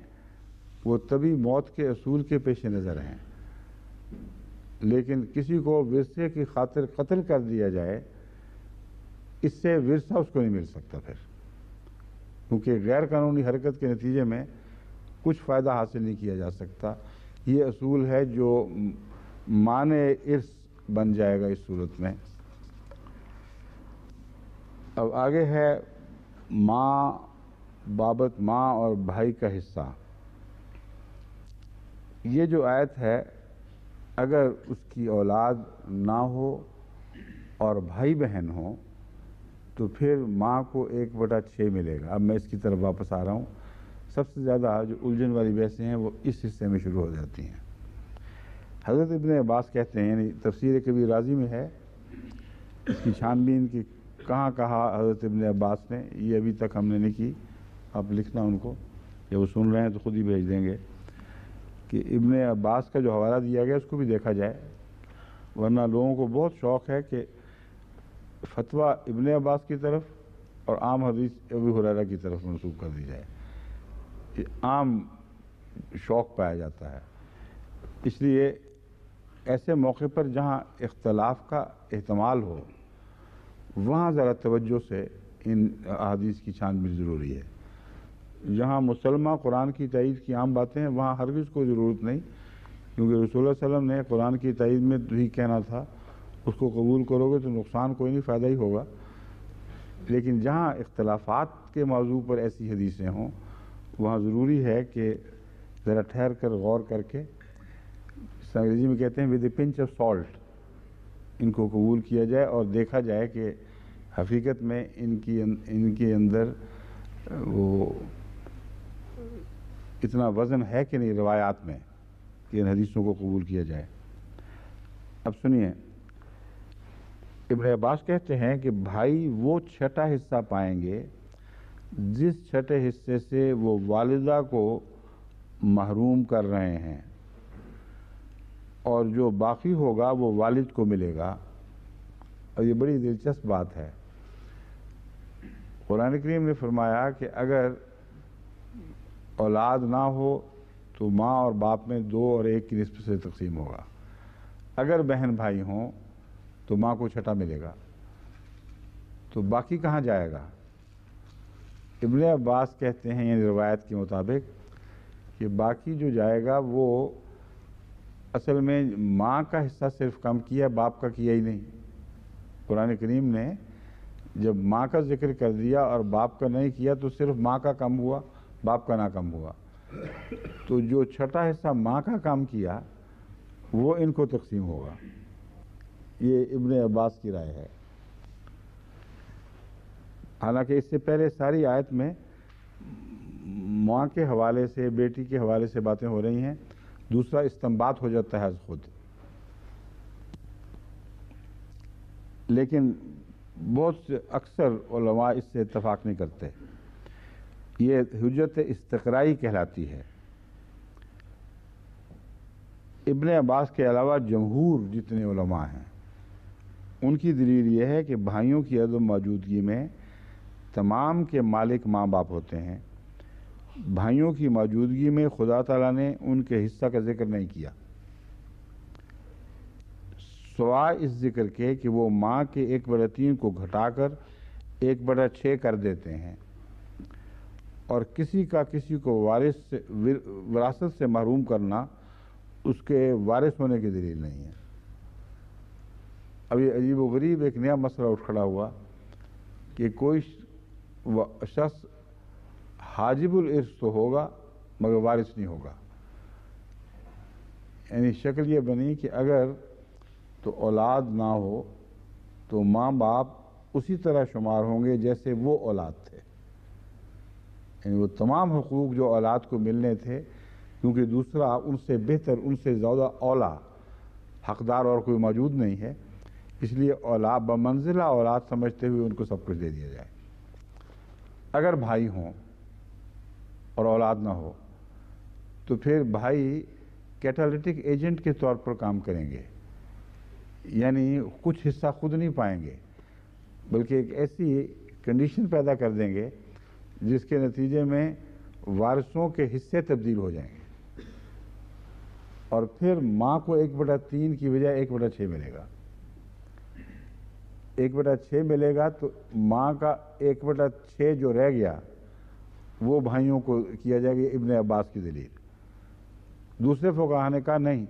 وہ طبی موت کے اصول کے پیش نظر ہیں، لیکن کسی کو ورثے کی خاطر قتل کر دیا جائے، اس سے ورثہ اس کو نہیں مل سکتا پھر، کیونکہ غیر قانونی حرکت کے نتیجے میں کچھ فائدہ حاصل نہیں کیا جا سکتا۔ یہ اصول ہے جو مانع ارث بن جائے گا اس صورت میں۔ اب آگے ہے ماں، بابت ماں اور بھائی کا حصہ۔ یہ جو آیت ہے، اگر اس کی اولاد نہ ہو اور بھائی بہن ہو تو پھر ماں کو 1/6 ملے گا۔ اب میں اس کی طرف واپس آ رہا ہوں۔ سب سے زیادہ جو الجھن والی بحثیں ہیں وہ اس حصے میں شروع ہو جاتی ہیں۔ حضرت ابن عباس کہتے ہیں، یعنی تفسیر کبیر رازی میں ہے، اس کی چھان بین کی کہاں کہا حضرت ابن عباس نے، یہ ابھی تک ہم نے نہیں کی، آپ لکھنا ان کو، یا وہ سن رہے ہیں تو خود ہی بھیج دیں گے کہ ابن عباس کا جو حوالہ دیا گیا اس کو بھی دیکھا جائے، ورنہ لوگوں کو بہت شوق ہے کہ فتویٰ ابن عباس کی طرف اور عام حدیث ابو ہریرہ کی طرف منسوب کر دی جائے۔ یہ عام شوق پایا جاتا ہے۔ اس لیے ایسے موقع پر جہاں اختلاف کا احتمال ہو وہاں ذرا توجہ سے ان احادیث کی چھان بین ضروری ہے۔ جہاں مسلمہ قرآن کی تائید کی عام باتیں ہیں وہاں ہرگز کوئی ضرورت نہیں، کیونکہ رسول اللہ صلی اللہ علیہ وسلم نے قرآن کی تائید میں تو ہی کہنا تھا، اس کو قبول کرو گے تو نقصان کوئی نہیں، فائدہ ہی ہوگا۔ لیکن جہاں اختلافات کے موضوع پر ایسی حدیثیں ہوں وہاں ضروری ہے کہ ذرا ٹھہر کر غور کر کے، اس انگریزی میں کہتے ہیں with a pinch of salt, ان کو قبول کیا جائے اور دیکھا جائے کہ حقیقت میں ان کے اندر وہ اتنا وزن ہے کہ نہیں روایات میں کہ ان حدیثوں کو قبول کیا جائے۔ اب سنیے، ابن عباس کہتے ہیں کہ بھائی وہ چھٹا حصہ پائیں گے جس چھٹے حصے سے وہ والدہ کو محروم کر رہے ہیں، اور جو باقی ہوگا وہ والد کو ملے گا۔ اور یہ بڑی دلچسپ بات ہے، قرآن کریم نے فرمایا کہ اگر اولاد نہ ہو تو ماں اور باپ میں 2 اور 1 کی نسبت سے تقسیم ہوگا، اگر بہن بھائی ہوں تو ماں کو چھٹا ملے گا، تو باقی کہاں جائے گا؟ ابن عباس کہتے ہیں یعنی روایت کے مطابق کہ باقی جو جائے گا وہ اصل میں ماں کا حصہ صرف کم کیا، باپ کا کیا ہی نہیں۔ قرآن کریم نے جب ماں کا ذکر کر دیا اور باپ کا نہیں کیا تو صرف ماں کا کم ہوا، باپ کا نہ کم ہوا، تو جو چھٹا حصہ ماں کا کام کیا وہ ان کو تقسیم ہوگا۔ یہ ابن عباس کی رائے ہے، حالانکہ اس سے پہلے ساری آیت میں ماں کے حوالے سے، بیٹی کے حوالے سے باتیں ہو رہی ہیں، دوسرا استنباط ہو جاتا ہے از خود۔ لیکن بہت سے اکثر علماء اس سے اتفاق نہیں کرتے، یہ حجت استقرائی کہلاتی ہے۔ ابن عباس کے علاوہ جمہور جتنے علماء ہیں ان کی دلیل یہ ہے کہ بھائیوں کی عدم موجودگی میں تمام کے مالک ماں باپ ہوتے ہیں، بھائیوں کی موجودگی میں خدا تعالیٰ نے ان کے حصہ کا ذکر نہیں کیا، سوائے اس ذکر کے کہ وہ ماں کے 1/3 کو گھٹا کر 1/6 کر دیتے ہیں، اور کسی کا کسی کو وراثت سے محروم کرنا اس کے وارث ہونے کی دلیل نہیں ہے۔ اب یہ عجیب و غریب ایک نیا مسئلہ اٹھ کھڑا ہوا کہ کوئی شخص حاجب الارث تو ہوگا مگر وارث نہیں ہوگا، یعنی شکل یہ بنی کہ اگر تو اولاد نہ ہو تو ماں باپ اسی طرح شمار ہوں گے جیسے وہ اولاد تھے، یعنی وہ تمام حقوق جو اولاد کو ملنے تھے، کیونکہ دوسرا ان سے بہتر، ان سے زیادہ اولا حقدار اور کوئی موجود نہیں ہے، اس لیے اولاد بمنزلہ اولاد سمجھتے ہوئے ان کو سب کچھ دے دیا جائے۔ اگر بھائی ہوں اور اولاد نہ ہو تو پھر بھائی کیٹالیٹک ایجنٹ کے طور پر کام کریں گے، یعنی کچھ حصہ خود نہیں پائیں گے بلکہ ایک ایسی کنڈیشن پیدا کر دیں گے جس کے نتیجے میں وارثوں کے حصے تبدیل ہو جائیں گے، اور پھر ماں کو 1/3 کی بجائے 1/6 ملے گا۔ 1/6 ملے گا تو ماں کا 1/6 جو رہ گیا وہ بھائیوں کو کیا جائے گا، ابن عباس کی دلیل۔ دوسرے فقہا نے کہا نہیں،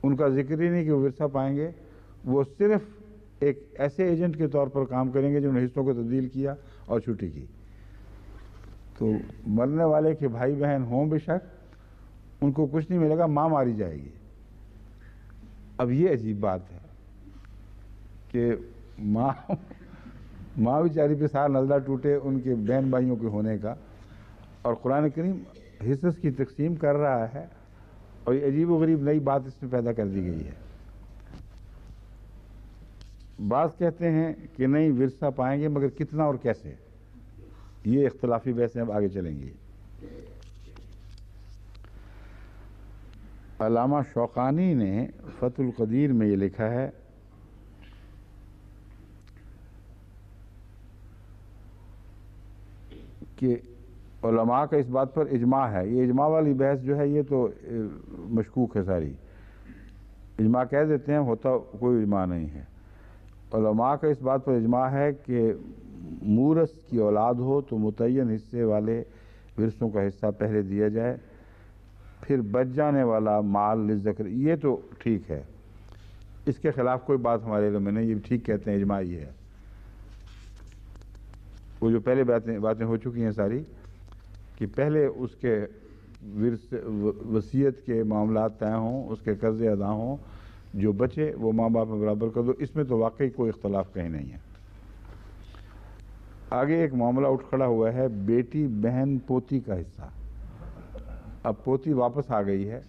ان کا ذکر ہی نہیں کہ وہ ورثہ پائیں گے، وہ صرف ایک ایسے ایجنٹ کے طور پر کام کریں گے جنہوں نے حصوں کو تبدیل کیا اور چھٹی کی۔ تو مرنے والے کے بھائی بہن ہوں بے شک، ان کو کچھ نہیں ملے گا، ماں ماری جائے گی۔ اب یہ عجیب بات ہے کہ ماں بیچاری پہ سارا نزلہ ٹوٹے ان کے بہن بھائیوں کے ہونے کا، اور قرآن کریم حصص کی تقسیم کر رہا ہے، اور یہ عجیب و غریب نئی بات اس میں پیدا کر دی گئی ہے۔ بعض کہتے ہیں کہ نہیں، ورثہ پائیں گے مگر کتنا اور کیسے، یہ اختلافی بحثیں اب آگے چلیں گی۔ علامہ شوقانی نے فتح القدیر میں یہ لکھا ہے کہ علماء کا اس بات پر اجماع ہے۔ یہ اجماع والی بحث جو ہے یہ تو مشکوک ہے ساری، اجماع کہہ دیتے ہیں، ہوتا کوئی اجماع نہیں ہے۔ علماء کا اس بات پر اجماع ہے کہ مورث کی اولاد ہو تو متعین حصے والے ورثوں کا حصہ پہلے دیا جائے، پھر بچ جانے والا مال للذکر، یہ تو ٹھیک ہے، اس کے خلاف کوئی بات ہمارے علم میں نہیں، یہ ٹھیک کہتے ہیں، اجماع یہ ہے۔ وہ جو پہلے باتیں ہو چکی ہیں ساری، کہ پہلے اس کے وصیت کے معاملات طے ہوں، اس کے قرضے ادا ہوں، جو بچے وہ ماں باپ میں برابر کر دو، اس میں تو واقعی کوئی اختلاف کہیں نہیں ہے۔ آگے ایک معاملہ اٹھ کھڑا ہوا ہے بیٹی بہن پوتی کا حصہ۔ اب پوتی واپس آ گئی ہے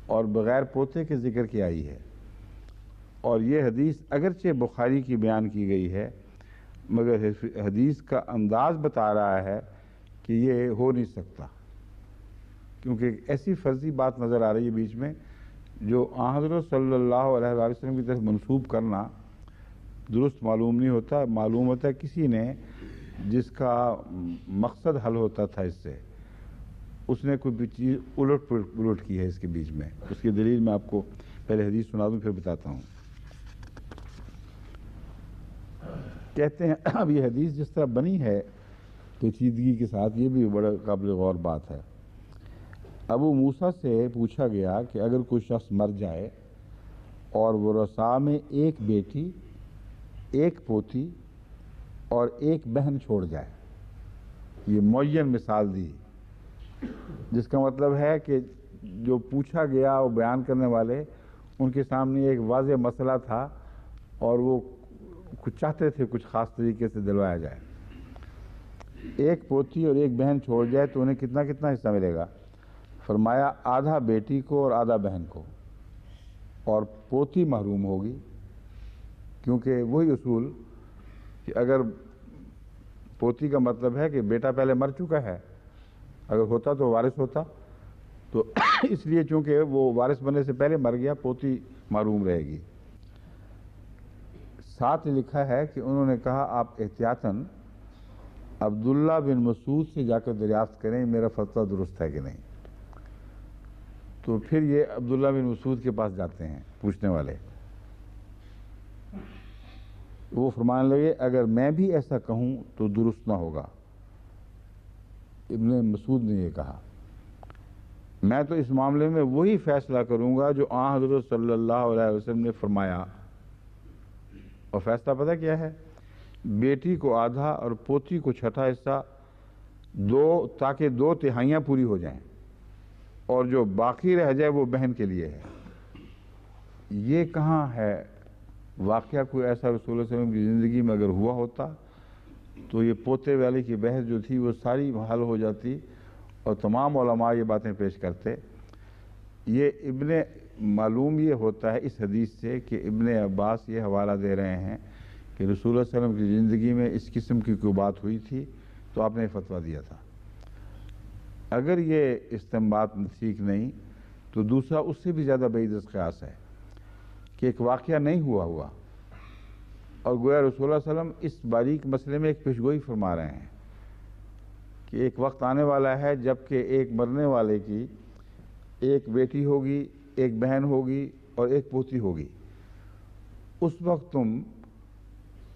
اور بغیر پوتے کے ذکر کی آئی ہے، اور یہ حدیث اگرچہ بخاری کی بیان کی گئی ہے مگر حدیث کا انداز بتا رہا ہے کہ یہ ہو نہیں سکتا، کیونکہ ایک ایسی فرضی بات نظر آ رہی ہے بیچ میں جو حضرت صلی اللہ علیہ وسلم کی طرف منسوب کرنا درست معلوم نہیں ہوتا، معلوم ہوتا ہے کسی نے جس کا مقصد حل ہوتا تھا اس سے، اس نے کوئی بھی چیز الٹ پلٹ کی ہے اس کے بیچ میں. اس کی دلیل میں آپ کو پہلے حدیث سنا دوں پھر بتاتا ہوں. کہتے ہیں اب یہ حدیث جس طرح بنی ہے پیچیدگی کے ساتھ، یہ بھی بڑا قابل غور بات ہے. ابو موسیٰ سے پوچھا گیا کہ اگر کوئی شخص مر جائے اور وہ رسا میں ایک بیٹی، ایک پوتی اور ایک بہن چھوڑ جائے، یہ معین مثال دی، جس کا مطلب ہے کہ جو پوچھا گیا وہ بیان کرنے والے ان کے سامنے ایک واضح مسئلہ تھا اور وہ کچھ چاہتے تھے کچھ خاص طریقے سے دلوایا جائے. ایک پوتی اور ایک بہن چھوڑ جائے تو انہیں کتنا کتنا حصہ ملے گا؟ فرمایا آدھا بیٹی کو اور آدھا بہن کو، اور پوتی محروم ہوگی، کیونکہ وہی اصول کہ اگر پوتی کا مطلب ہے کہ بیٹا پہلے مر چکا ہے، اگر ہوتا تو وارث ہوتا، تو اس لیے چونکہ وہ وارث بننے سے پہلے مر گیا، پوتی محروم رہے گی. ساتھ لکھا ہے کہ انہوں نے کہا آپ احتیاطاً عبداللہ بن مسعود سے جا کر دریافت کریں میرا فتویٰ درست ہے کہ نہیں. تو پھر یہ عبداللہ بن مسعود کے پاس جاتے ہیں پوچھنے والے. وہ فرمانے لگے اگر میں بھی ایسا کہوں تو درست نہ ہوگا. ابن مسعود نے یہ کہا میں تو اس معاملے میں وہی فیصلہ کروں گا جو آن حضرت صلی اللہ علیہ وسلم نے فرمایا. اور فیصلہ پتہ کیا ہے؟ بیٹی کو آدھا اور پوتی کو چھٹا حصہ دو، تاکہ 2/3 پوری ہو جائیں، اور جو باقی رہ جائے وہ بہن کے لیے ہے. یہ کہاں ہے واقعہ کوئی ایسا؟ رسول اللہ صلی اللہ علیہ وسلم کی زندگی میں اگر ہوا ہوتا تو یہ پوتے والے کی بحث جو تھی وہ ساری حل ہو جاتی اور تمام علماء یہ باتیں پیش کرتے. یہ معلوم یہ ہوتا ہے اس حدیث سے کہ ابن عباس یہ حوالہ دے رہے ہیں کہ رسول اللہ صلی اللہ علیہ وسلم کی زندگی میں اس قسم کی کوئی بات ہوئی تھی تو آپ نے فتویٰ دیا تھا. اگر یہ استنباط ٹھیک نہیں تو دوسرا اس سے بھی زیادہ بعید قیاس ہے کہ ایک واقعہ نہیں ہوا اور گویا رسول اللہ صلی اللہ علیہ وسلم اس باریک مسئلے میں ایک پیشگوئی فرما رہے ہیں کہ ایک وقت آنے والا ہے جب کہ ایک مرنے والے کی ایک بیٹی ہوگی، ایک بہن ہوگی اور ایک پوتی ہوگی. اس وقت تم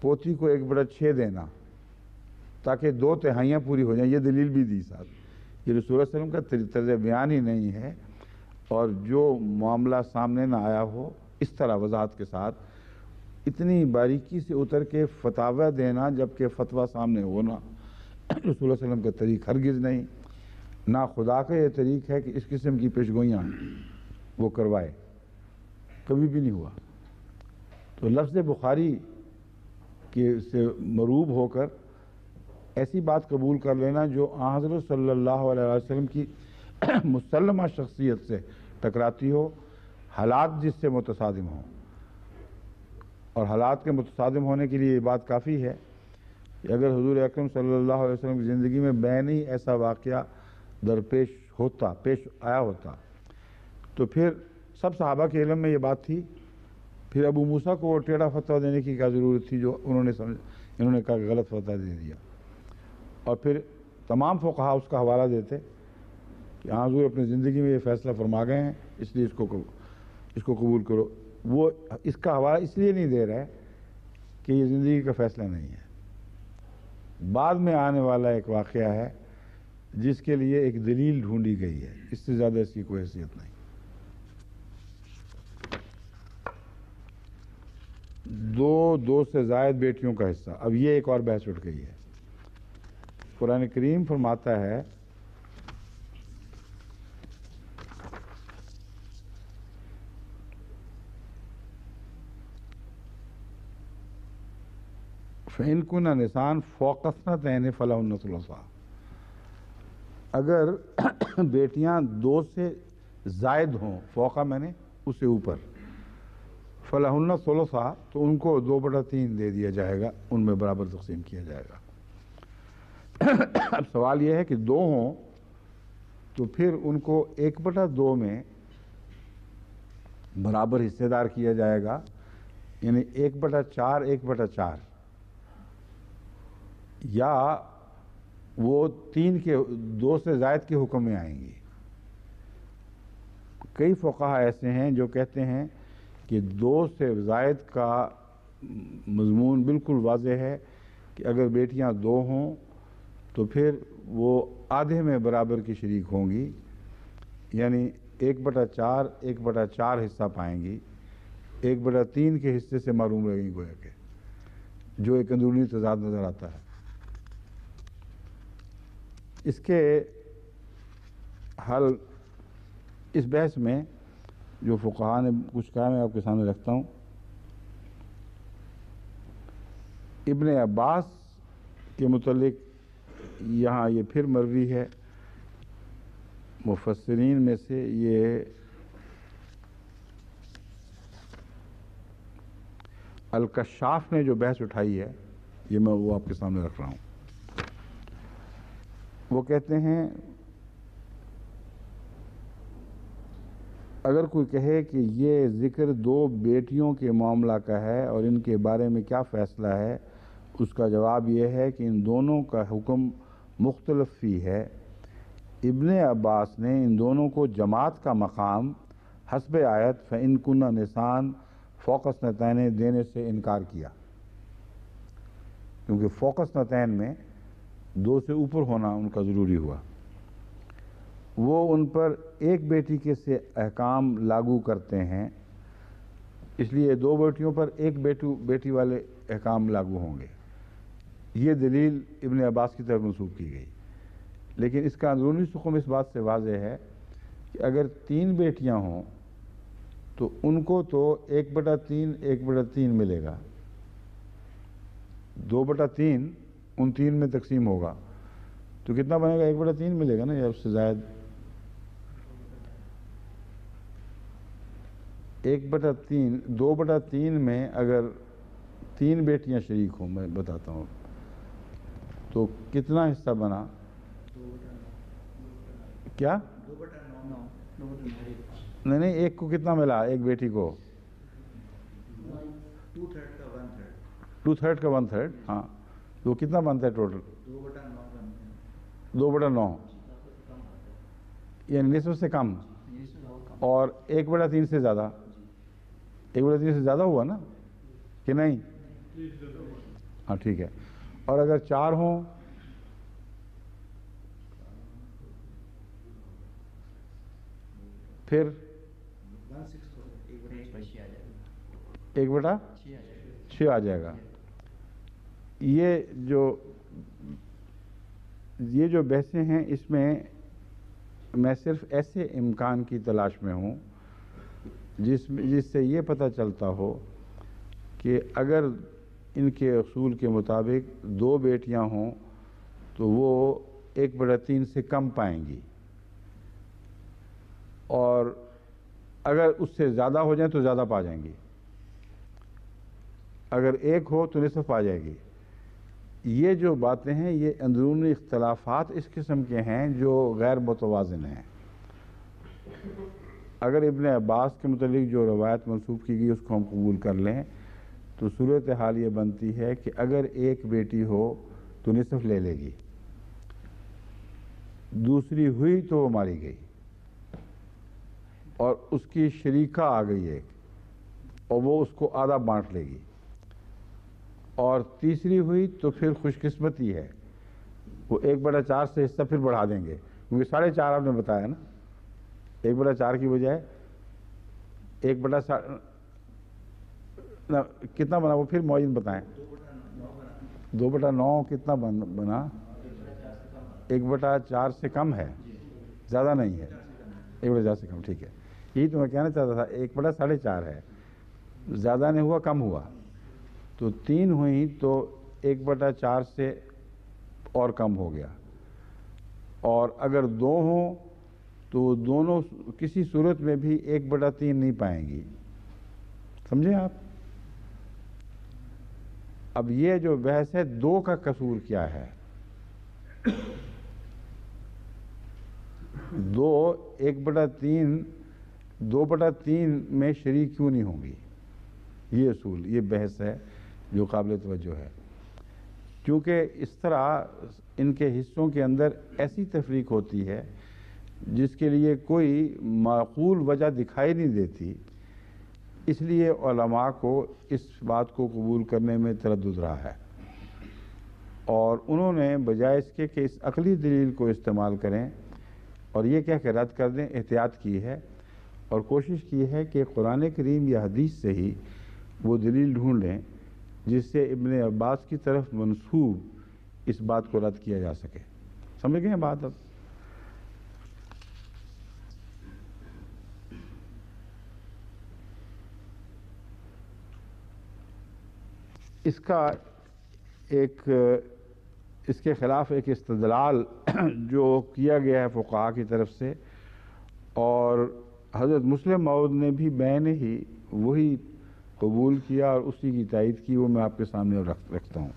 پوتی کو 1/6 دینا تاکہ 2/3 پوری ہو جائیں. یہ دلیل بھی دی ساتھ. یہ رسول اللہ صلی اللہ علیہ وسلم کا طرز بیان ہی نہیں ہے، اور جو معاملہ سامنے نہ آیا ہو اس طرح وضاحت کے ساتھ اتنی باریکی سے اتر کے فتاوی دینا جبکہ فتویٰ سامنے ہونا رسول اللہ صلی اللہ علیہ وسلم کا طریق ہرگز نہیں. نہ خدا کا یہ طریق ہے کہ اس قسم کی پیشگوئیاں وہ کروائے، کبھی بھی نہیں ہوا. تو لفظ بخاری کے سے مروب ہو کر ایسی بات قبول کر لینا جو آن حضرت صلی اللہ علیہ وسلم کی مسلمہ شخصیت سے ٹکراتی ہو، حالات جس سے متصادم ہوں. اور حالات کے متصادم ہونے کے لیے یہ بات کافی ہے کہ اگر حضور اکرم صلی اللہ علیہ وسلم کی زندگی میں بین ہی ایسا واقعہ درپیش پیش آیا ہوتا تو پھر سب صحابہ کے علم میں یہ بات تھی، پھر ابو موسیٰ کو ٹیڑھا فتویٰ دینے کی کیا ضرورت تھی جو انہوں نے کہا کہ غلط فتویٰ دے دیا. اور پھر تمام فقہاء اس کا حوالہ دیتے کہ حضور اپنی زندگی میں یہ فیصلہ فرما گئے ہیں اس لیے اس کو قبول کرو. وہ اس کا حوالہ اس لیے نہیں دے رہے کہ یہ زندگی کا فیصلہ نہیں ہے، بعد میں آنے والا ایک واقعہ ہے جس کے لیے ایک دلیل ڈھونڈی گئی ہے. اس سے زیادہ اس کی کوئی حیثیت نہیں. 2 سے زائد بیٹیوں کا حصہ. اب یہ ایک اور بحث اٹھ گئی ہے. قرآن کریم فرماتا ہے فَإِن كُنَّ نِسَاءً فَوْقَ اثْنَتَيْنِ فَلَهُنَّ ثُلُثُ. اگر بیٹیاں 2 سے زائد ہوں، فوقہ میں نے اس سے اوپر، فَلَهُنَّ ثُلُثُ تو ان کو 2/3 دے دیا جائے گا، ان میں برابر تقسیم کیا جائے گا. اب سوال یہ ہے کہ 2 ہوں تو پھر ان کو 1/2 میں برابر حصے دار کیا جائے گا یعنی 1/4 1/4 یا وہ 3 کے 2 سے زائد کے حکم میں آئیں گی. کئی فقہا ایسے ہیں جو کہتے ہیں کہ 2 سے زائد کا مضمون بالکل واضح ہے کہ اگر بیٹیاں 2 ہوں تو پھر وہ آدھے میں برابر کی شریک ہوں گی، یعنی 1/4 1/4 حصہ پائیں گی، 1/3 کے حصے سے محروم رہیں گی گویا کہ، جو ایک اندرونی تضاد نظر آتا ہے. اس کے حل اس بحث میں جو فقہاء نے کچھ کہا میں آپ کے سامنے رکھتا ہوں. ابن عباس کے متعلق یہاں یہ پھر مروی ہے، مفسرین میں سے یہ الکشاف نے جو بحث اٹھائی ہے یہ میں وہ آپ کے سامنے رکھ رہا ہوں. وہ کہتے ہیں اگر کوئی کہے کہ یہ ذکر 2 بیٹیوں کے معاملہ کا ہے اور ان کے بارے میں کیا فیصلہ ہے، اس کا جواب یہ ہے کہ ان دونوں کا حکم مختلف فی ہے. ابن عباس نے ان دونوں کو جماعت کا مقام حسب آیت فَإِن كُنَّ نِسَاءً فَوْقَ اثْنَتَيْنِ دینے سے انکار کیا، کیونکہ فوق اثنتین میں 2 سے اوپر ہونا ان کا ضروری ہوا. وہ ان پر ایک بیٹی کے سے احکام لاگو کرتے ہیں، اس لیے 2 بیٹیوں پر ایک بیٹی والے احکام لاگو ہوں گے. یہ دلیل ابن عباس کی طرف منسوب کی گئی، لیکن اس کا اندرونی سخن اس بات سے واضح ہے کہ اگر 3 بیٹیاں ہوں تو ان کو تو 1/3 1/3 ملے گا، 2/3 ان 3 میں تقسیم ہوگا تو کتنا بنے گا؟ 1/3 ملے گا نا، یا اس سے زائد. 1/3 2/3 میں اگر 3 بیٹیاں شریک ہوں، میں بتاتا ہوں تو کتنا حصہ بنا؟ کیا؟ نہیں ایک کو کتنا ملا؟ ایک بیٹی کو 2/3 کا 1/3. ہاں تو کتنا بنتا ہے ٹوٹل؟ 2/9 یعنی نصف سے کم، اور 1/3 سے زیادہ. 1/3 سے زیادہ ہوا نا کہ نہیں؟ ہاں ٹھیک ہے. اور اگر 4 ہوں پھر 1/6 آ جائے گا. یہ جو بحثیں ہیں اس میں میں صرف ایسے امکان کی تلاش میں ہوں جس سے یہ پتہ چلتا ہو کہ اگر ان کے اصول کے مطابق 2 بیٹیاں ہوں تو وہ 1/3 سے کم پائیں گی، اور اگر اس سے زیادہ ہو جائیں تو زیادہ پا جائیں گی، اگر 1 ہو تو نصف پا جائے گی. یہ جو باتیں ہیں یہ اندرونی اختلافات اس قسم کے ہیں جو غیر متوازن ہیں. اگر ابن عباس کے متعلق جو روایت منسوب کی گئی اس کو ہم قبول کر لیں تو صورتحال یہ بنتی ہے کہ اگر ایک بیٹی ہو تو نصف لے لے گی، دوسری ہوئی تو وہ ماری گئی، اور اس کی شریکہ آ گئی ایک اور وہ اس کو آدھا بانٹ لے گی، اور تیسری ہوئی تو پھر خوش قسمتی ہے، وہ 1/4 سے حصہ پھر بڑھا دیں گے، کیونکہ 4.5 آپ نے بتایا نا، 1/4 کی بجائے 1/7 کتنا بنا؟ وہ پھر معین بتائیں. 2/9 کتنا بنا؟ 1/4 سے کم ہے، زیادہ نہیں ہے، 1/4 سے کم. ٹھیک ہے، یہی تو میں کہنا چاہتا تھا. 1/4.5 ہے، زیادہ نہیں ہوا کم ہوا، تو 3 ہوئیں تو 1/4 سے اور کم ہو گیا، اور اگر 2 ہوں تو دونوں کسی صورت میں بھی 1/3 نہیں پائیں گی. سمجھے آپ؟ اب یہ جو بحث ہے 2 کا قصور کیا ہے؟ 2/3 میں شریک کیوں نہیں ہوں گی؟ یہ اصول، یہ بحث ہے جو قابل توجہ ہے، کیونکہ اس طرح ان کے حصوں کے اندر ایسی تفریق ہوتی ہے جس کے لیے کوئی معقول وجہ دکھائی نہیں دیتی، اس لیے علماء کو اس بات کو قبول کرنے میں تردد رہا ہے، اور انہوں نے بجائے اس کے کہ اس عقلی دلیل کو استعمال کریں اور یہ کہہ کے رد کر دیں، احتیاط کی ہے اور کوشش کی ہے کہ قرآن کریم یا حدیث سے ہی وہ دلیل ڈھونڈ لیں جس سے ابن عباس کی طرف منسوب اس بات کو رد کیا جا سکے۔ سمجھ گئے ہیں بات اب؟ اس کے خلاف ایک استدلال جو کیا گیا ہے فقہاء کی طرف سے، اور حضرت مسلم موعود نے بھی بین ہی وہی قبول کیا اور اسی کی تائید کی، وہ میں آپ کے سامنے رکھتا ہوں۔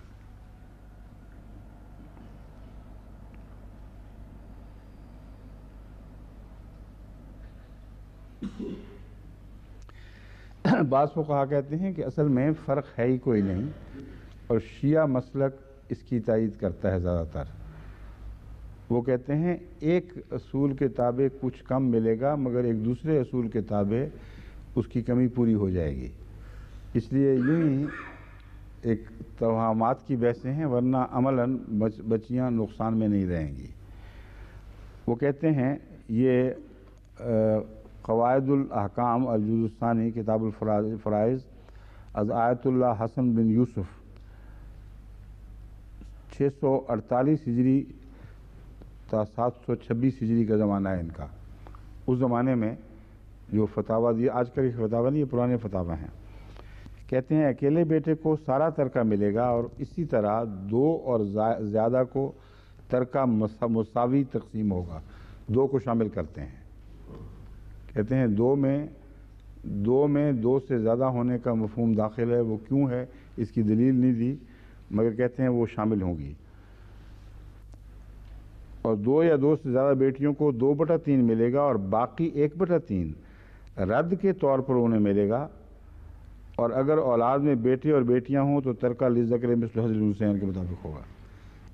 بعض فقہاء کہتے ہیں کہ اصل میں فرق ہے ہی کوئی نہیں، اور شیعہ مسلک اس کی تائید کرتا ہے زیادہ تر۔ وہ کہتے ہیں ایک اصول کے تابع کچھ کم ملے گا، مگر ایک دوسرے اصول کے تابع اس کی کمی پوری ہو جائے گی، اس لیے یوں ہی ایک توہمات کی بحثیں ہیں، ورنہ عملاً بچیاں نقصان میں نہیں رہیں گی۔ وہ کہتے ہیں یہ قواعد الاحکام الجزء الثانی کتاب الفرائض از آیت اللہ حسن بن یوسف 648 ہجری تا 726 ہجری کا زمانہ ہے ان کا۔ اس زمانے میں جو فتاویٰ دیا، آج کل کے فتاویٰ نہیں، یہ پرانے فتاویٰ ہیں، کہتے ہیں اکیلے بیٹے کو سارا ترکہ ملے گا، اور اسی طرح دو اور زیادہ کو ترکہ مساوی تقسیم ہوگا۔ دو کو شامل کرتے ہیں، کہتے ہیں دو میں دو سے زیادہ ہونے کا مفہوم داخل ہے، وہ کیوں ہے اس کی دلیل نہیں دی، مگر کہتے ہیں وہ شامل ہوں گی۔ اور دو یا دو سے زیادہ بیٹیوں کو 2/3 ملے گا، اور باقی 1/3 رد کے طور پر انہیں ملے گا، اور اگر اولاد میں بیٹے اور بیٹیاں ہوں تو ترکہ للذکر مثل حظ الانثیین کے مطابق ہوگا۔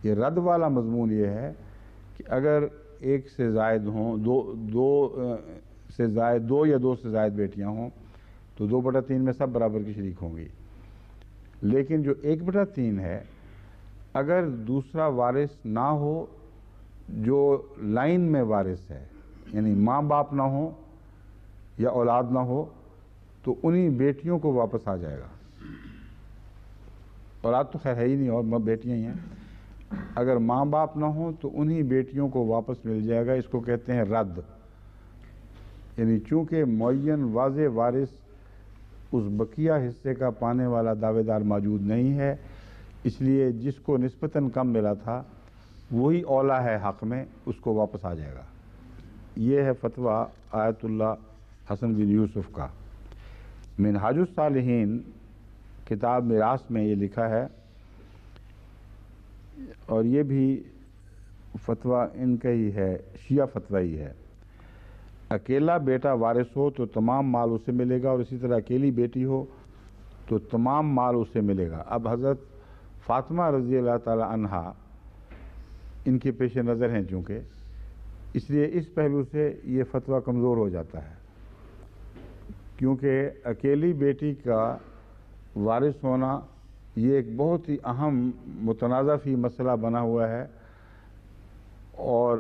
یہ رد والا مضمون یہ ہے کہ اگر ایک سے زائد ہوں، دو یا دو سے زائد بیٹیاں ہوں تو 2/3 میں سب برابر کی شریک ہوں گی، لیکن جو 1/3 ہے، اگر دوسرا وارث نہ ہو جو لائن میں وارث ہے، یعنی ماں باپ نہ ہو یا اولاد نہ ہو، تو انہی بیٹیوں کو واپس آ جائے گا۔ اولاد تو خیر ہے ہی نہیں، اور بیٹیاں ہی ہیں، اگر ماں باپ نہ ہوں تو انہی بیٹیوں کو واپس مل جائے گا۔ اس کو کہتے ہیں رد، یعنی چونکہ معین واضح وارث اس بقیہ حصے کا پانے والا دعوے دار موجود نہیں ہے، اس لیے جس کو نسبتاً کم ملا تھا وہی اولا ہے حق میں، اس کو واپس آ جائے گا۔ یہ ہے فتویٰ آیت اللہ حسن بن یوسف کا۔ منہاج الصالحین کتاب میراث میں یہ لکھا ہے، اور یہ بھی فتویٰ ان کا ہی ہے، شیعہ فتویٰ ہی ہے۔ اکیلا بیٹا وارث ہو تو تمام مال اسے ملے گا، اور اسی طرح اکیلی بیٹی ہو تو تمام مال اسے ملے گا۔ اب حضرت فاطمہ رضی اللہ تعالی عنہا ان کے پیش نظر ہیں چونکہ، اس لیے اس پہلو سے یہ فتویٰ کمزور ہو جاتا ہے، کیونکہ اکیلی بیٹی کا وارث ہونا یہ ایک بہت ہی اہم متنازع فی مسئلہ بنا ہوا ہے، اور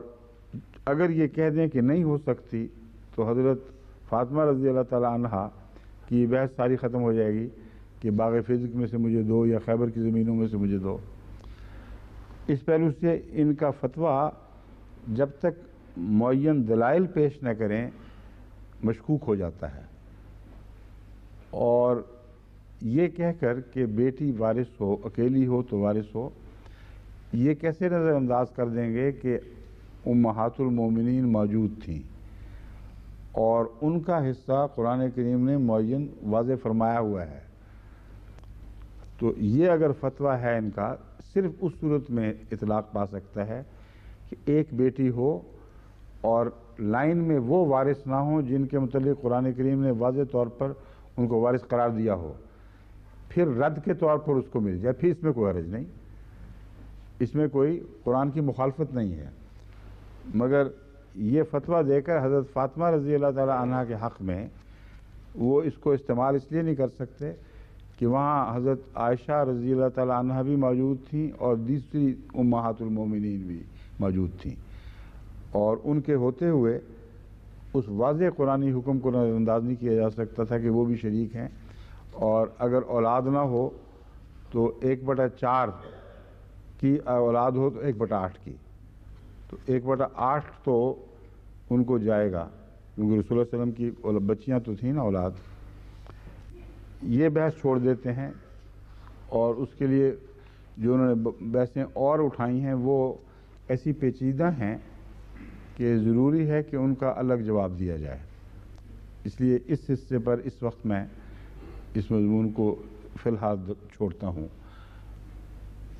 اگر یہ کہہ دیں کہ نہیں ہو سکتی تو حضرت فاطمہ رضی اللہ تعالی عنہا کی بحث ساری ختم ہو جائے گی کہ باغ فزق میں سے مجھے دو یا خیبر کی زمینوں میں سے مجھے دو۔ اس پہلو سے ان کا فتویٰ جب تک معین دلائل پیش نہ کریں مشکوک ہو جاتا ہے، اور یہ کہہ کر کہ بیٹی وارث ہو، اکیلی ہو تو وارث ہو، یہ کیسے نظر انداز کر دیں گے کہ امہات المومنین موجود تھیں اور ان کا حصہ قرآن کریم نے معین واضح فرمایا ہوا ہے۔ تو یہ اگر فتویٰ ہے ان کا، صرف اس صورت میں اطلاق پا سکتا ہے کہ ایک بیٹی ہو اور لائن میں وہ وارث نہ ہوں جن کے متعلق قرآن کریم نے واضح طور پر ان کو وارث قرار دیا ہو، پھر رد کے طور پر اس کو مل جائے، پھر اس میں کوئی حرج نہیں، اس میں کوئی قرآن کی مخالفت نہیں ہے۔ مگر یہ فتویٰ دے کر حضرت فاطمہ رضی اللہ تعالی عنہ کے حق میں وہ اس کو استعمال اس لیے نہیں کر سکتے کہ وہاں حضرت عائشہ رضی اللہ تعالی عنہ بھی موجود تھیں اور دوسری امہات المومنین بھی موجود تھیں، اور ان کے ہوتے ہوئے اس واضح قرآنی حکم کو نظر انداز نہیں کیا جا سکتا تھا کہ وہ بھی شریک ہیں، اور اگر اولاد نہ ہو تو 1/4 کی اولاد ہو تو 1/8 کی، تو 1/8 تو ان کو جائے گا، کیونکہ رسول اللہ علیہ وسلم کی بچیاں تو تھیں نا اولاد۔ یہ بحث چھوڑ دیتے ہیں، اور اس کے لیے جو انہوں نے بحثیں اور اٹھائی ہیں وہ ایسی پیچیدہ ہیں کہ ضروری ہے کہ ان کا الگ جواب دیا جائے۔ اس لیے اس حصے پر اس وقت میں اس مضمون کو فی الحال چھوڑتا ہوں۔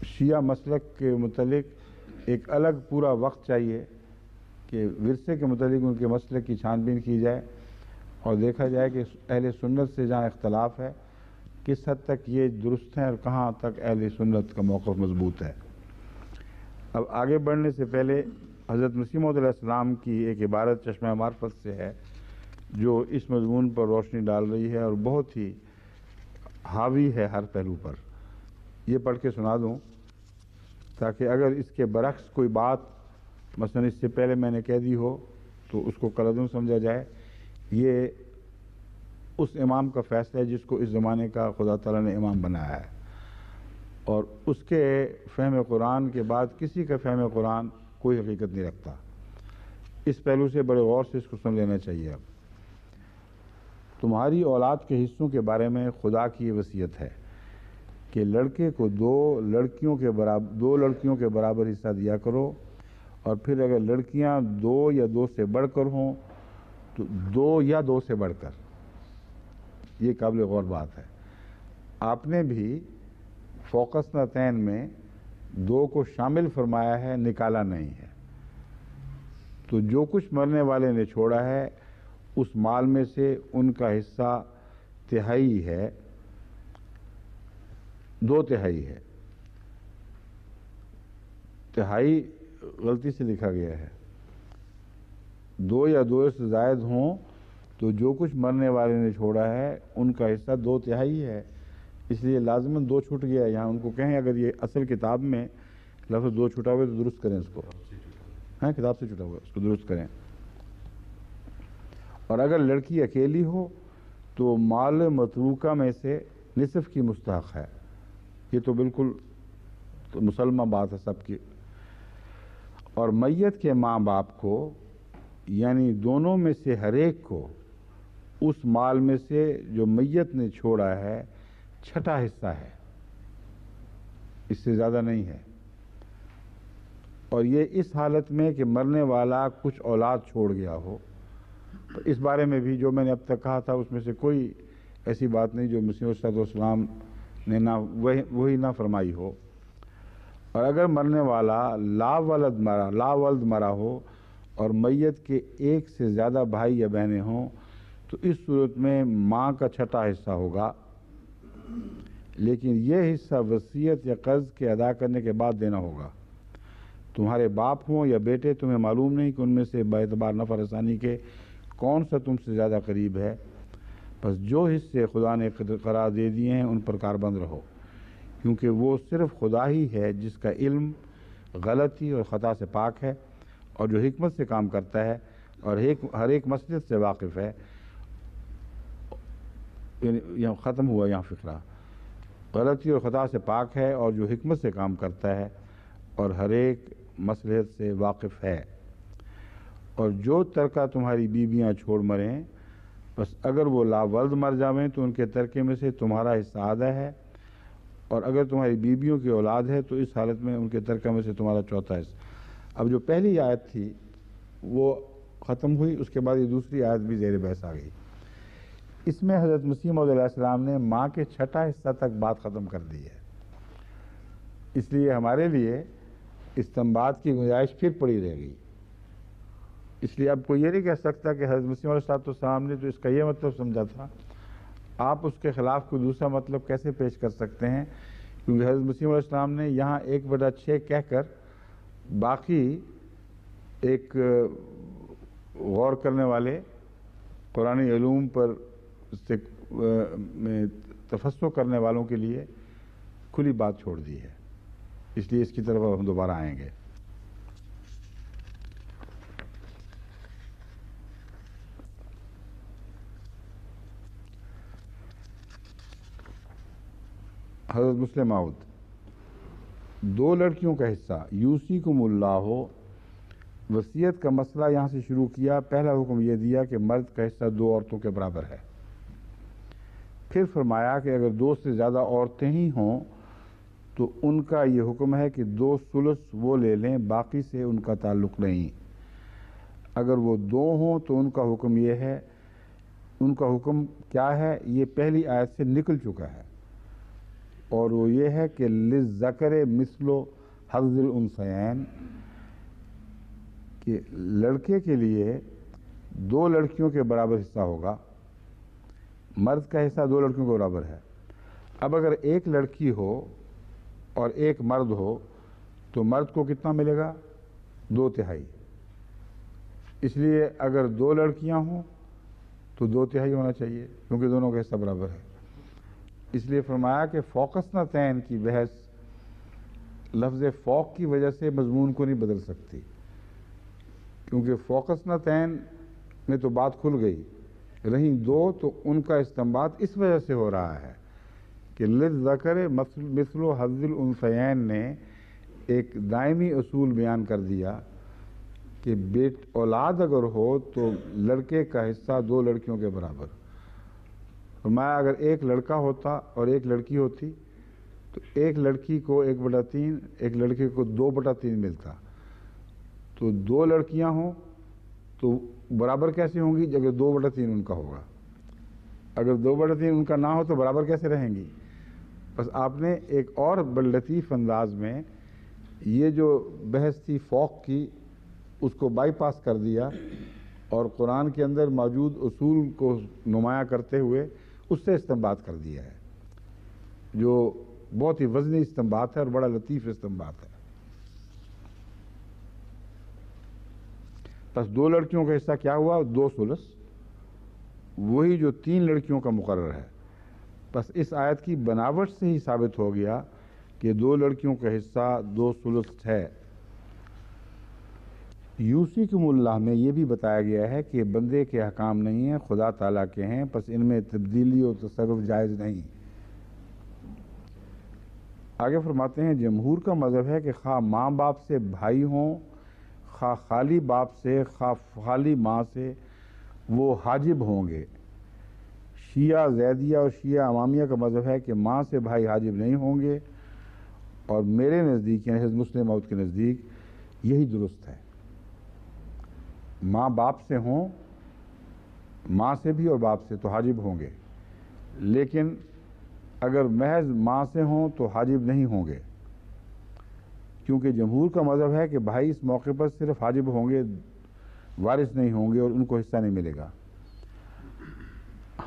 شیعہ مسلک کے متعلق ایک الگ پورا وقت چاہیے کہ ورثے کے متعلق ان کے مسلک کی چھان بین کی جائے اور دیکھا جائے کہ اہل سنت سے جہاں اختلاف ہے کس حد تک یہ درست ہیں اور کہاں تک اہل سنت کا موقف مضبوط ہے۔ اب آگے بڑھنے سے پہلے حضرت مسیح موعود علیہ السلام کی ایک عبارت چشمہ معرفت سے ہے جو اس مضمون پر روشنی ڈال رہی ہے اور بہت ہی حاوی ہے ہر پہلو پر۔ یہ پڑھ کے سنا دوں تاکہ اگر اس کے برعکس کوئی بات مثلا اس سے پہلے میں نے کہہ دی ہو تو اس کو کلعدم سمجھا جائے۔ یہ اس امام کا فیصلہ ہے جس کو اس زمانے کا خدا تعالیٰ نے امام بنایا ہے، اور اس کے فہم قرآن کے بعد کسی کا فہم قرآن کوئی حقیقت نہیں رکھتا۔ اس پہلو سے بڑے غور سے اس کو سن لینا چاہیے۔ اب تمہاری اولاد کے حصوں کے بارے میں خدا کی یہ وصیت ہے کہ لڑکے کو 2 لڑکیوں کے برابر حصہ دیا کرو، اور پھر اگر لڑکیاں 2 یا 2 سے بڑھ کر ہوں تو 2 یا 2 سے بڑھ کر۔ یہ قابل غور بات ہے۔ آپ نے بھی فوق اثنتین میں 2 کو شامل فرمایا ہے، نکالا نہیں ہے۔ تو جو کچھ مرنے والے نے چھوڑا ہے اس مال میں سے ان کا حصہ 1/3 ہے، 2/3 ہے۔ 1/3 غلطی سے لکھا گیا ہے، 2 یا 2 سے زائد ہوں تو جو کچھ مرنے والے نے چھوڑا ہے ان کا حصہ 2/3 ہے۔ اس لیے لازماً 2 چھوٹ گیا ہے۔ یہاں ان کو کہیں اگر یہ اصل کتاب میں لفظ 2 چھوٹا ہوئے تو درست کریں اس کو، ہاں کتاب سے چھوٹا ہوا اس کو درست کریں۔ اور اگر لڑکی اکیلی ہو تو مال متروکہ میں سے نصف کی مستحق ہے۔ یہ تو بالکل مسلمہ بات ہے سب کی۔ اور میت کے ماں باپ کو یعنی دونوں میں سے ہر ایک کو اس مال میں سے جو میت نے چھوڑا ہے 6واں حصہ ہے، اس سے زیادہ نہیں ہے۔ اور یہ اس حالت میں کہ مرنے والا کچھ اولاد چھوڑ گیا ہو۔ تو اس بارے میں بھی جو میں نے اب تک کہا تھا اس میں سے کوئی ایسی بات نہیں جو مسیح علیہ السلام نے وہی نہ فرمائی ہو۔ اور اگر مرنے والا لا ولد مرا ہو اور میت کے 1 سے زیادہ بھائی یا بہنیں ہوں تو اس صورت میں ماں کا 6واں حصہ ہوگا، لیکن یہ حصہ وصیت یا قرض کے ادا کرنے کے بعد دینا ہوگا۔ تمہارے باپ ہوں یا بیٹے، تمہیں معلوم نہیں کہ ان میں سے باعتبار نفع رسانی کے کون سا تم سے زیادہ قریب ہے، بس جو حصے خدا نے قرار دے دیے ہیں ان پر کاربند رہو، کیونکہ وہ صرف خدا ہی ہے جس کا علم غلطی اور خطا سے پاک ہے اور جو حکمت سے کام کرتا ہے اور ہر ایک مصلحت سے واقف ہے۔ یہاں ختم ہوا یہاں فقرہ، غلطی اور خطا سے پاک ہے اور جو حکمت سے کام کرتا ہے اور ہر ایک مصلحت سے واقف ہے۔ اور جو ترکہ تمہاری بیویاں چھوڑ مریں، بس اگر وہ لا ولد مر جاویں تو ان کے ترکے میں سے تمہارا حصہ آدھا ہے، اور اگر تمہاری بیویوں کی اولاد ہے تو اس حالت میں ان کے ترکہ میں سے تمہارا 4واں حصہ۔ اب جو پہلی آیت تھی وہ ختم ہوئی، اس کے بعد یہ دوسری آیت بھی زیر بحث آ گئی۔ اس میں حضرت مسیح موعود علیہ السلام نے ماں کے 6واں حصہ تک بات ختم کر دی ہے۔ اس لیے ہمارے لیے استنباط کی گنجائش پھر پڑی رہ گئی۔ اس لیے اب کوئی یہ نہیں کہہ سکتا کہ حضرت مسیح علیہ السلام نے تو اس کا یہ مطلب سمجھا تھا آپ اس کے خلاف کوئی دوسرا مطلب کیسے پیش کر سکتے ہیں؟ کیونکہ حضرت مسیح علیہ السلام نے یہاں 1/6 کہہ کر باقی ایک غور کرنے والے قرآن علوم پر میں تفسر کرنے والوں کے لیے کھلی بات چھوڑ دی ہے، اس لیے اس کی طرف ہم دوبارہ آئیں گے۔ حضرت مسلم موعود، 2 لڑکیوں کا حصہ، یوصیکم اللہ، وصیت کا مسئلہ یہاں سے شروع کیا۔ پہلا حکم یہ دیا کہ مرد کا حصہ 2 عورتوں کے برابر ہے، پھر فرمایا کہ اگر 2 سے زیادہ عورتیں ہی ہوں تو ان کا یہ حکم ہے کہ 2 ثلث وہ لے لیں، باقی سے ان کا تعلق نہیں۔ اگر وہ 2 ہوں تو ان کا حکم یہ ہے، ان کا حکم کیا ہے؟ یہ پہلی آیت سے نکل چکا ہے، اور وہ یہ ہے کہ للذکر مثل حظ الانثیین، کہ لڑکے کے لیے 2 لڑکیوں کے برابر حصہ ہوگا، مرد کا حصہ 2 لڑکیوں کے برابر ہے۔ اب اگر ایک لڑکی ہو اور ایک مرد ہو تو مرد کو کتنا ملے گا؟ 2/3۔ اس لیے اگر 2 لڑکیاں ہوں تو 2/3 ہونا چاہیے، کیونکہ دونوں کا حصہ برابر ہے۔ اس لیے فرمایا کہ فوقسنتین کی بحث لفظ فوق کی وجہ سے مضمون کو نہیں بدل سکتی، کیونکہ فوقسنتین میں تو بات کھل گئی، رہیں 2 تو ان کا استنباط اس وجہ سے ہو رہا ہے کہ للذکر مثل حظ الانثیین نے ایک دائمی اصول بیان کر دیا کہ اولاد اگر ہو تو لڑکے کا حصہ 2 لڑکیوں کے برابر۔ فرمایا اگر ایک لڑکا ہوتا اور ایک لڑکی ہوتی تو ایک لڑکی کو 1/3، ایک لڑکے کو 2/3 ملتا، تو 2 لڑکیاں ہوں تو برابر کیسے ہوں گی اگر 2/3 ان کا ہوگا؟ اگر 2/3 ان کا نہ ہو تو برابر کیسے رہیں گی؟ بس آپ نے ایک اور بڑے لطیف انداز میں یہ جو بحث تھی فوق کی اس کو بائی پاس کر دیا، اور قرآن کے اندر موجود اصول کو نمایاں کرتے ہوئے اس سے استنباط کر دیا ہے، جو بہت ہی وزنی استنباط ہے اور بڑا لطیف استنباط ہے۔ بس 2 لڑکیوں کا حصہ کیا ہوا؟ 2 ثلث، وہی جو 3 لڑکیوں کا مقرر ہے۔ بس اس آیت کی بناوٹ سے ہی ثابت ہو گیا کہ 2 لڑکیوں کا حصہ 2 ثلث ہے۔ یوصیکم اللہ میں یہ بھی بتایا گیا ہے کہ بندے کے احکام نہیں ہیں، خدا تعالیٰ کے ہیں، پس ان میں تبدیلی اور تصرف جائز نہیں۔ آگے فرماتے ہیں جمہور کا مذہب ہے کہ خواہ ماں باپ سے بھائی ہوں، خواہ خالی باپ سے، خواہ خالی ماں سے، وہ حاجب ہوں گے۔ شیعہ زیدیہ اور شیعہ امامیہ کا مذہب ہے کہ ماں سے بھائی حاجب نہیں ہوں گے، اور میرے نزدیک یعنی حضرت مسلم موعود کے نزدیک یہی درست ہے۔ ماں باپ سے ہوں، ماں سے بھی اور باپ سے تو حاجب ہوں گے، لیکن اگر محض ماں سے ہوں تو حاجب نہیں ہوں گے، کیونکہ جمہور کا مذہب ہے کہ بھائی اس موقع پر صرف حاجب ہوں گے، وارث نہیں ہوں گے اور ان کو حصہ نہیں ملے گا۔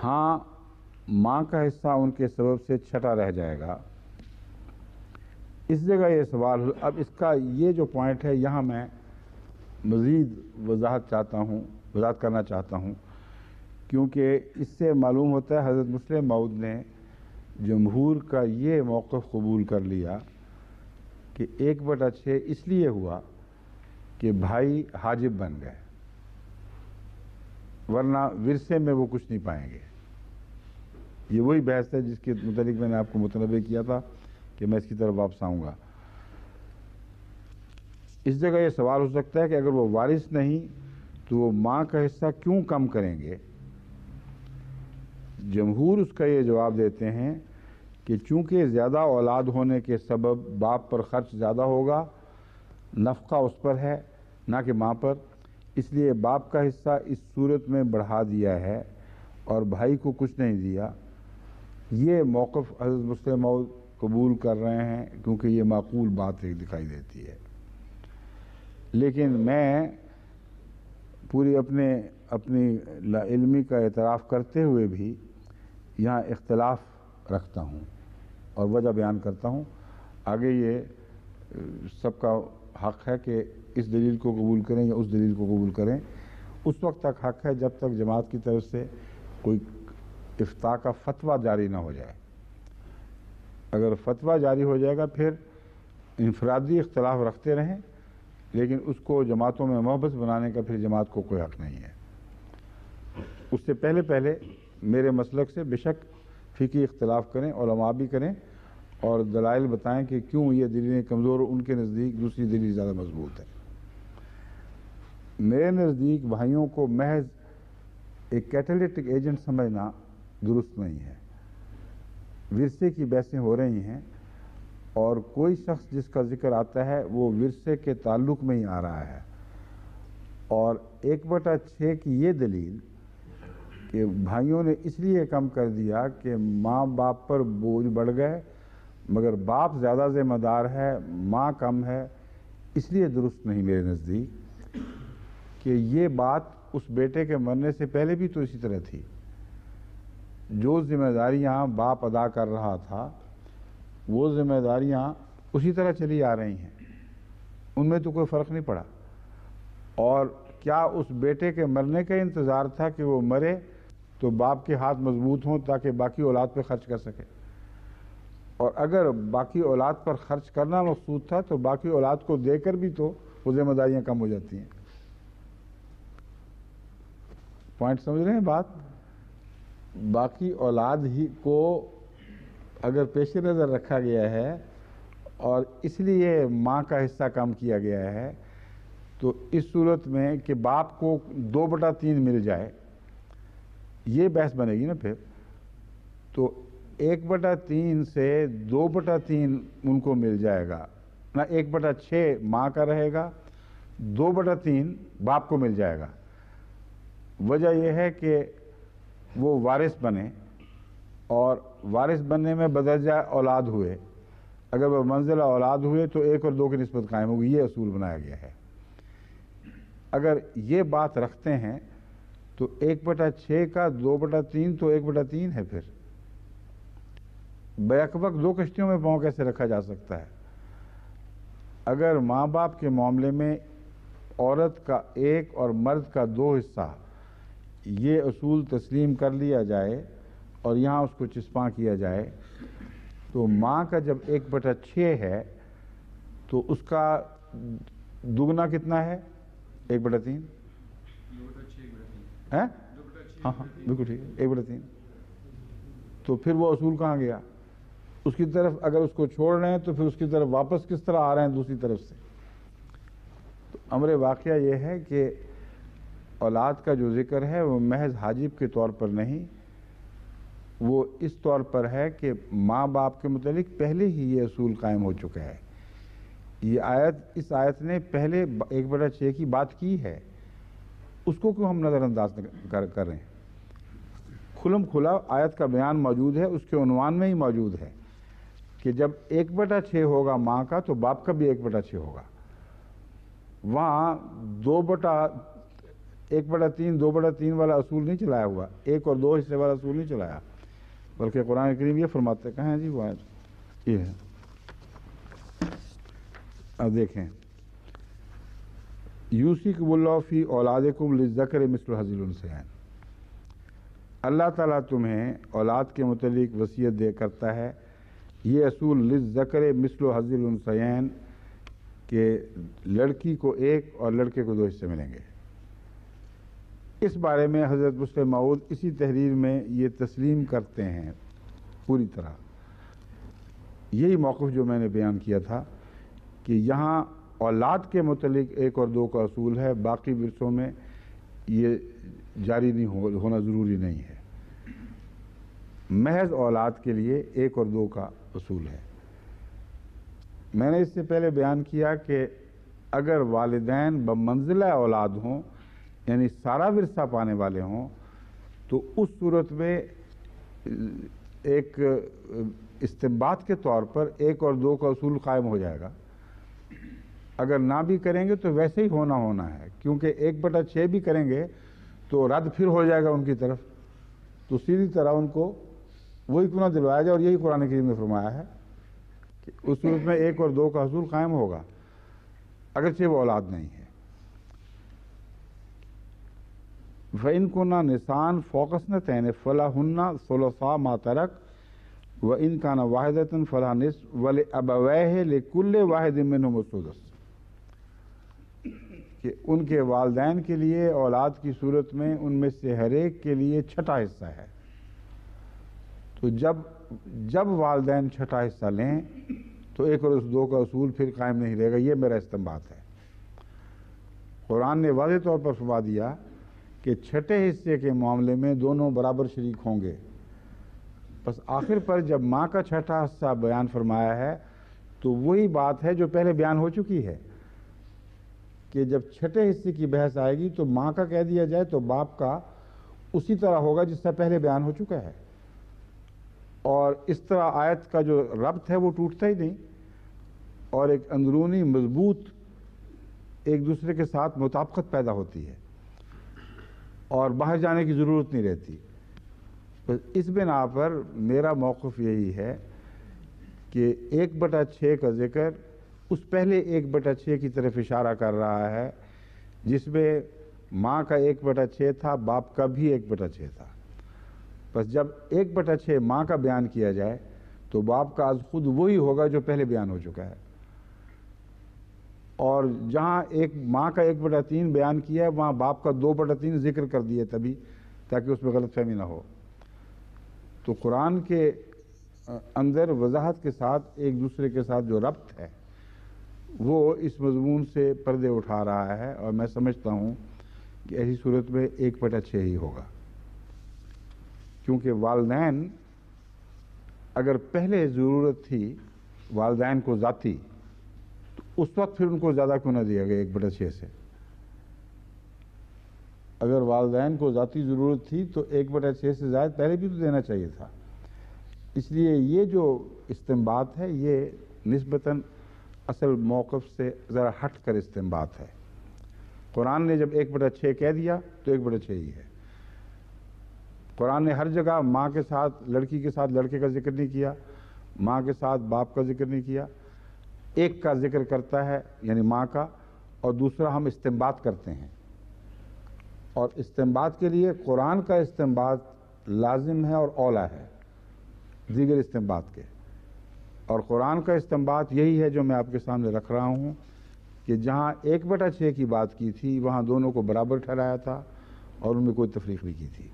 ہاں ماں کا حصہ ان کے سبب سے چھٹا رہ جائے گا۔ اس جگہ یہ سوال، اب اس کا یہ جو پوائنٹ ہے یہاں میں مزید وضاحت کرنا چاہتا ہوں، کیونکہ اس سے معلوم ہوتا ہے حضرت مسلم موعود نے جمہور کا یہ موقف قبول کر لیا کہ 1/6 اس لیے ہوا کہ بھائی حاجب بن گئے، ورنہ ورثے میں وہ کچھ نہیں پائیں گے۔ یہ وہی بحث ہے جس کے متعلق میں نے آپ کو متنبہ کیا تھا کہ میں اس کی طرف واپس آؤں گا۔ اس جگہ یہ سوال ہو سکتا ہے کہ اگر وہ وارث نہیں تو وہ ماں کا حصہ کیوں کم کریں گے؟ جمہور اس کا یہ جواب دیتے ہیں کہ چونکہ زیادہ اولاد ہونے کے سبب باپ پر خرچ زیادہ ہوگا، نفقہ اس پر ہے نہ کہ ماں پر، اس لیے باپ کا حصہ اس صورت میں بڑھا دیا ہے اور بھائی کو کچھ نہیں دیا۔ یہ موقف حضرت مسلم موعود قبول کر رہے ہیں کیونکہ یہ معقول بات دکھائی دیتی ہے، لیکن میں پوری اپنی علمی کا اعتراف کرتے ہوئے بھی یہاں اختلاف رکھتا ہوں اور وجہ بیان کرتا ہوں. آگے یہ سب کا حق ہے کہ اس دلیل کو قبول کریں یا اس دلیل کو قبول کریں. اس وقت تک حق ہے جب تک جماعت کی طرف سے کوئی افتاء کا فتویٰ جاری نہ ہو جائے. اگر فتویٰ جاری ہو جائے گا پھر انفرادی اختلاف رکھتے رہیں، لیکن اس کو جماعتوں میں محبس بنانے کا پھر جماعت کو کوئی حق نہیں ہے. اس سے پہلے میرے مسلک سے بے شک فقہی اختلاف کریں، علماء بھی کریں اور دلائل بتائیں کہ کیوں یہ دلیلیں کمزور، ان کے نزدیک دوسری دلیل زیادہ مضبوط ہے. میرے نزدیک بھائیوں کو محض ایک کیٹلیٹک ایجنٹ سمجھنا درست نہیں ہے. ورثے کی بحثیں ہو رہی ہیں اور کوئی شخص جس کا ذکر آتا ہے وہ ورثے کے تعلق میں ہی آ رہا ہے، اور 1/6 کی یہ دلیل کہ بھائیوں نے اس لیے کم کر دیا کہ ماں باپ پر بوجھ بڑھ گئے، مگر باپ زیادہ ذمہ دار ہے، ماں کم ہے، اس لیے درست نہیں میرے نزدیک. کہ یہ بات اس بیٹے کے مرنے سے پہلے بھی تو اسی طرح تھی. جو ذمہ داریاں باپ ادا کر رہا تھا وہ ذمہ داریاں اسی طرح چلی آ رہی ہیں، ان میں تو کوئی فرق نہیں پڑا. اور کیا اس بیٹے کے مرنے کا انتظار تھا کہ وہ مرے تو باپ کے ہاتھ مضبوط ہوں تاکہ باقی اولاد پہ خرچ کر سکے؟ اور اگر باقی اولاد پر خرچ کرنا مقصود تھا تو باقی اولاد کو دے کر بھی تو وہ ذمہ داریاں کم ہو جاتی ہیں. پوائنٹ سمجھ رہے ہیں بات؟ باقی اولاد ہی کو اگر پیش نظر رکھا گیا ہے اور اس لیے ماں کا حصہ کم کیا گیا ہے، تو اس صورت میں کہ باپ کو 2/3 مل جائے، یہ بحث بنے گی نا پھر. تو 1/3 سے 2/3 ان کو مل جائے گا نہ، 1/6 ماں کا رہے گا، 2/3 باپ کو مل جائے گا. وجہ یہ ہے کہ وہ وارث بنے، اور وارث بننے میں بدرجہ اولاد ہوئے. اگر وہ منزلہ اولاد ہوئے تو 1 اور 2 کی نسبت قائم ہوگی. یہ اصول بنایا گیا ہے. اگر یہ بات رکھتے ہیں تو 1/6 کا 2/3 تو 1/3 ہے. پھر بیک وقت 2 کشتیوں میں پاؤں کیسے رکھا جا سکتا ہے؟ اگر ماں باپ کے معاملے میں عورت کا 1 اور مرد کا 2 حصہ، یہ اصول تسلیم کر لیا جائے اور یہاں اس کو چسپاں کیا جائے، تو ماں کا جب 1/6 ہے تو اس کا دگنا کتنا ہے؟ 1/3 ہے؟ ہاں بالکل ٹھیک ہے، 1/3. تو پھر وہ اصول کہاں گیا؟ اس کی طرف اگر اس کو چھوڑ رہے ہیں تو پھر اس کی طرف واپس کس طرح آ رہے ہیں دوسری طرف سے؟ تو امر واقعہ یہ ہے کہ اولاد کا جو ذکر ہے وہ محض حاجب کے طور پر نہیں، وہ اس طور پر ہے کہ ماں باپ کے متعلق پہلے ہی یہ اصول قائم ہو چکا ہے. اس آیت نے پہلے 1/6 کی بات کی ہے، اس کو کیوں ہم نظر انداز کر رہے ہیں؟ کھلم کھلا آیت کا بیان موجود ہے، اس کے عنوان میں ہی موجود ہے کہ جب 1/6 ہوگا ماں کا تو باپ کا بھی 1/6 ہوگا. وہاں 1/3 2/3 والا اصول نہیں چلایا ہوا، 1 اور 2 حصے والا اصول نہیں چلایا، بلکہ قرآن کریم یہ فرماتے کہاں ہیں جی وہ آیت یہ ہے. اب دیکھیں، یوصیکم اللہ فی اولادکم للذکر مثل حظ الانثیین. اللہ تعالیٰ تمہیں اولاد کے متعلق وصیت دے کرتا ہے، یہ اصول للذکر مثل حظ الانثیین کہ لڑکی کو 1 اور لڑکے کو 2 حصے ملیں گے. اس بارے میں حضرت مسلم موعود اسی تحریر میں یہ تسلیم کرتے ہیں پوری طرح. یہی موقف جو میں نے بیان کیا تھا کہ یہاں اولاد کے متعلق 1 اور 2 کا اصول ہے، باقی ورثوں میں یہ جاری نہیں ہونا ضروری نہیں ہے. محض اولاد کے لیے 1 اور 2 کا اصول ہے. میں نے اس سے پہلے بیان کیا کہ اگر والدین بمنزلہ اولاد ہوں، یعنی سارا ورثہ پانے والے ہوں، تو اس صورت میں ایک استنباط کے طور پر 1 اور 2 کا اصول قائم ہو جائے گا. اگر نہ بھی کریں گے تو ویسے ہی ہونا ہے، کیونکہ 1/6 بھی کریں گے تو رد پھر ہو جائے گا ان کی طرف، تو سیدھی طرح ان کو وہی گناہ دلوایا جائے، اور یہی قرآن کریم نے فرمایا ہے کہ اس صورت میں 1 اور 2 کا حصول قائم ہوگا اگرچہ وہ اولاد نہیں ہے۔ فَإِن كُنَّ نِسَاءً فَوْقَ اثْنَتَيْنِ فَلَهُنَّ ثُلُثَا مَا تَرَكَ وَإِن كَانَ وَاحِدَةً فَلَهَا نِصْفُ وَلِأَبَوَيْهِ لِكُلِّ وَاحِدٍ مِّنْهُمُ السُّدُسُ، کہ ان کے والدین کے لیے اولاد کی صورت میں ان میں سے ہر ایک کے لیے چھٹا حصہ ہے۔ تو جب والدین چھٹا حصہ لیں تو 1 اور 2 کا اصول پھر قائم نہیں رہے گا۔ یہ میرا استنباط ہے۔ قرآن نے واضح طور پر فرما دیا کہ چھٹے حصے کے معاملے میں دونوں برابر شریک ہوں گے۔ بس آخر پر جب ماں کا چھٹا حصہ بیان فرمایا ہے تو وہی بات ہے جو پہلے بیان ہو چکی ہے کہ جب چھٹے حصے کی بحث آئے گی تو ماں کا کہہ دیا جائے تو باپ کا اسی طرح ہوگا جس سے پہلے بیان ہو چکا ہے، اور اس طرح آیت کا جو ربط ہے وہ ٹوٹتا ہی نہیں، اور ایک اندرونی مضبوط ایک دوسرے کے ساتھ مطابقت پیدا ہوتی ہے اور باہر جانے کی ضرورت نہیں رہتی۔ بس اس بنا پر میرا موقف یہی ہے کہ 1/6 کا ذکر اس پہلے 1/6 کی طرف اشارہ کر رہا ہے جس میں ماں کا 1/6 تھا، باپ کا بھی 1/6 تھا۔ بس جب 1/6 ماں کا بیان کیا جائے تو باپ کا از خود وہی ہوگا جو پہلے بیان ہو چکا ہے، اور جہاں ماں کا 1/3 بیان کیا ہے وہاں باپ کا 2/3 ذکر کر دیا تبھی، تاکہ اس میں غلط فہمی نہ ہو۔ تو قرآن کے اندر وضاحت کے ساتھ ایک دوسرے کے ساتھ جو ربط ہے وہ اس مضمون سے پردے اٹھا رہا ہے، اور میں سمجھتا ہوں کہ ایسی صورت میں 1/6 ہی ہوگا، کیونکہ والدین اگر پہلے ضرورت تھی والدین کو ذاتی تو اس وقت پھر ان کو زیادہ کیوں نہ دیا گیا 1/6 سے؟ اگر والدین کو ذاتی ضرورت تھی تو 1/6 سے زائد پہلے بھی تو دینا چاہیے تھا۔ اس لیے یہ جو استنباط ہے یہ نسبتاً اصل موقف سے ذرا ہٹ کر استنباط ہے۔ قرآن نے جب 1/6 کہہ دیا تو 1/6 ہی ہے۔ قرآن نے ہر جگہ ماں کے ساتھ لڑکی کے ساتھ لڑکے کا ذکر نہیں کیا، ماں کے ساتھ باپ کا ذکر نہیں کیا، ایک کا ذکر کرتا ہے یعنی ماں کا، اور دوسرا ہم استنباط کرتے ہیں، اور استنباط کے لیے قرآن کا استنباط لازم ہے اور اولا ہے دیگر استنباط کے، اور قرآن کا استنباط یہی ہے جو میں آپ کے سامنے رکھ رہا ہوں کہ جہاں 1/6 کی بات کی تھی وہاں دونوں کو برابر ٹھہرایا تھا اور ان میں کوئی تفریق نہیں کی تھی۔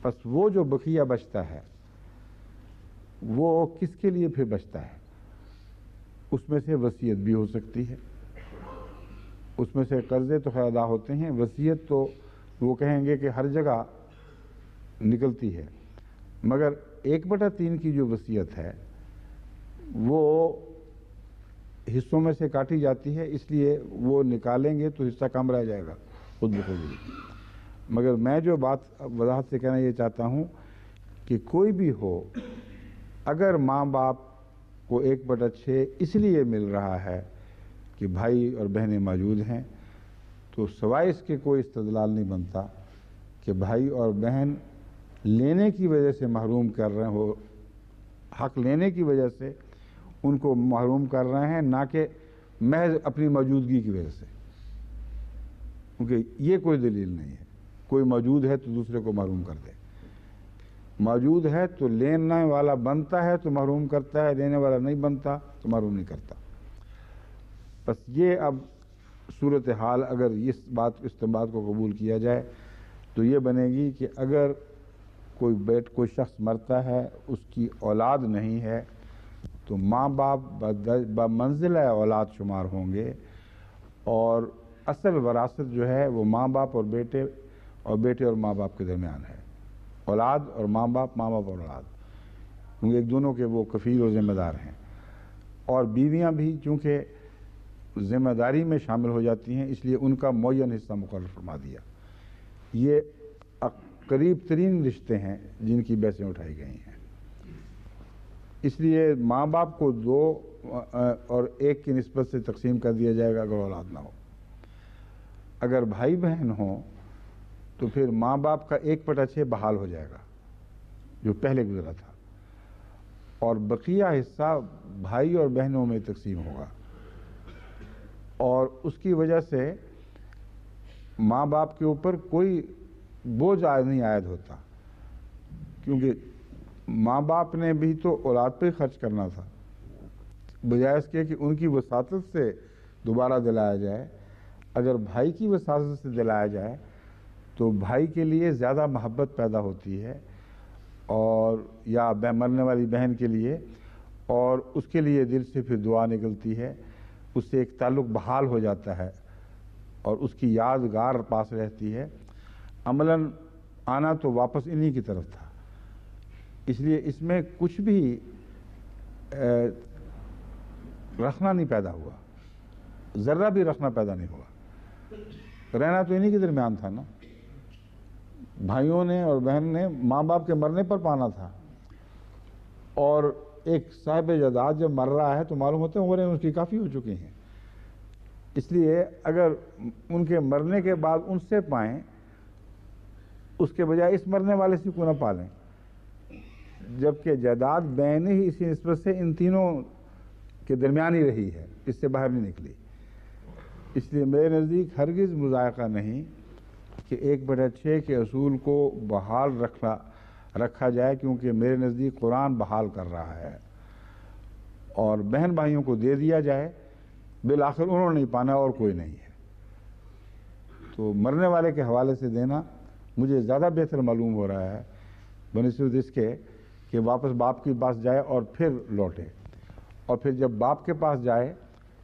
بس وہ جو بقیہ بچتا ہے وہ کس کے لیے پھر بچتا ہے؟ اس میں سے وصیت بھی ہو سکتی ہے، اس میں سے قرضے تو خیر ادا ہوتے ہیں، وصیت تو وہ کہیں گے کہ ہر جگہ نکلتی ہے، مگر 1/3 کی جو وصیت ہے وہ حصوں میں سے کاٹی جاتی ہے، اس لیے وہ نکالیں گے تو حصہ کم رہ جائے گا خود بخود ہی۔ مگر میں جو بات وضاحت سے کہنا یہ چاہتا ہوں کہ کوئی بھی ہو، اگر ماں باپ کو 1/6 اس لیے مل رہا ہے کہ بھائی اور بہنیں موجود ہیں تو سوائے اس کے کوئی استدلال نہیں بنتا کہ بھائی اور بہن لینے کی وجہ سے محروم کر رہے ہو، حق لینے کی وجہ سے ان کو محروم کر رہے ہیں، نہ کہ محض اپنی موجودگی کی وجہ سے، کیونکہ یہ کوئی دلیل نہیں ہے۔ کوئی موجود ہے تو دوسرے کو محروم کر دے، موجود ہے تو لینے والا بنتا ہے تو محروم کرتا ہے، لینے والا نہیں بنتا تو محروم نہیں کرتا۔ بس یہ اب صورتحال اگر اس استنباط کو قبول کیا جائے تو یہ بنے گی کہ اگر کوئی شخص مرتا ہے اس کی اولاد نہیں ہے تو ماں باپ بمنزلہ اولاد شمار ہوں گے، اور اصل وراثت جو ہے وہ ماں باپ اور بیٹے اور ماں باپ کے درمیان ہے، اولاد اور ماں باپ اور اولاد، کیونکہ ایک دونوں کے وہ کفیل اور ذمہ دار ہیں، اور بیویاں بھی چونکہ ذمہ داری میں شامل ہو جاتی ہیں اس لیے ان کا معین حصہ مقرر فرما دیا۔ یہ قریب ترین رشتے ہیں جن کی بحثیں اٹھائی گئی ہیں، اس لیے ماں باپ کو 2 اور 1 کی نسبت سے تقسیم کر دیا جائے گا اگر اولاد نہ ہو۔ اگر بھائی بہن ہوں تو پھر ماں باپ کا 1/6 بحال ہو جائے گا، جو پہلے گزرا تھا، اور بقیہ حصہ بھائی اور بہنوں میں تقسیم ہوگا، اور اس کی وجہ سے ماں باپ کے اوپر کوئی بوجھ نہیں عائد ہوتا، کیونکہ ماں باپ نے بھی تو اولاد پہ خرچ کرنا تھا، بجائے اس کے کہ ان کی وساطت سے دوبارہ دلایا جائے۔ اگر بھائی کی وساطت سے دلایا جائے تو بھائی کے لیے زیادہ محبت پیدا ہوتی ہے، اور یا مرنے والی بہن کے لیے، اور اس کے لیے دل سے پھر دعا نکلتی ہے، اس سے ایک تعلق بحال ہو جاتا ہے اور اس کی یادگار پاس رہتی ہے۔ عملاً آنا تو واپس انہی کی طرف تھا، اس لیے اس میں کچھ بھی رکھنا نہیں پیدا ہوا، ذرہ بھی رکھنا پیدا نہیں ہوا، رہنا تو انہی کے درمیان تھا نا۔ بھائیوں نے اور بہن نے ماں باپ کے مرنے پر پانا تھا، اور ایک صاحب جائیداد جب مر رہا ہے تو معلوم ہوتا ہے عمریں اس کی کافی ہو چکی ہیں، اس لیے اگر ان کے مرنے کے بعد ان سے پائیں، اس کے بجائے اس مرنے والے سے کیوں نہ پالیں، جبکہ جائیداد بین ہی اسی نسبت سے ان تینوں کے درمیان ہی رہی ہے، اس سے باہر نہیں نکلی۔ اس لیے میرے نزدیک ہرگز مذائقہ نہیں کہ 1/6 کے اصول کو بحال رکھا جائے، کیونکہ میرے نزدیک قرآن بحال کر رہا ہے، اور بہن بھائیوں کو دے دیا جائے، بالآخر انہوں نے نہیں پانا اور کوئی نہیں ہے، تو مرنے والے کے حوالے سے دینا مجھے زیادہ بہتر معلوم ہو رہا ہے بنسبت اس کے کہ واپس باپ کے پاس جائے اور پھر لوٹے، اور پھر جب باپ کے پاس جائے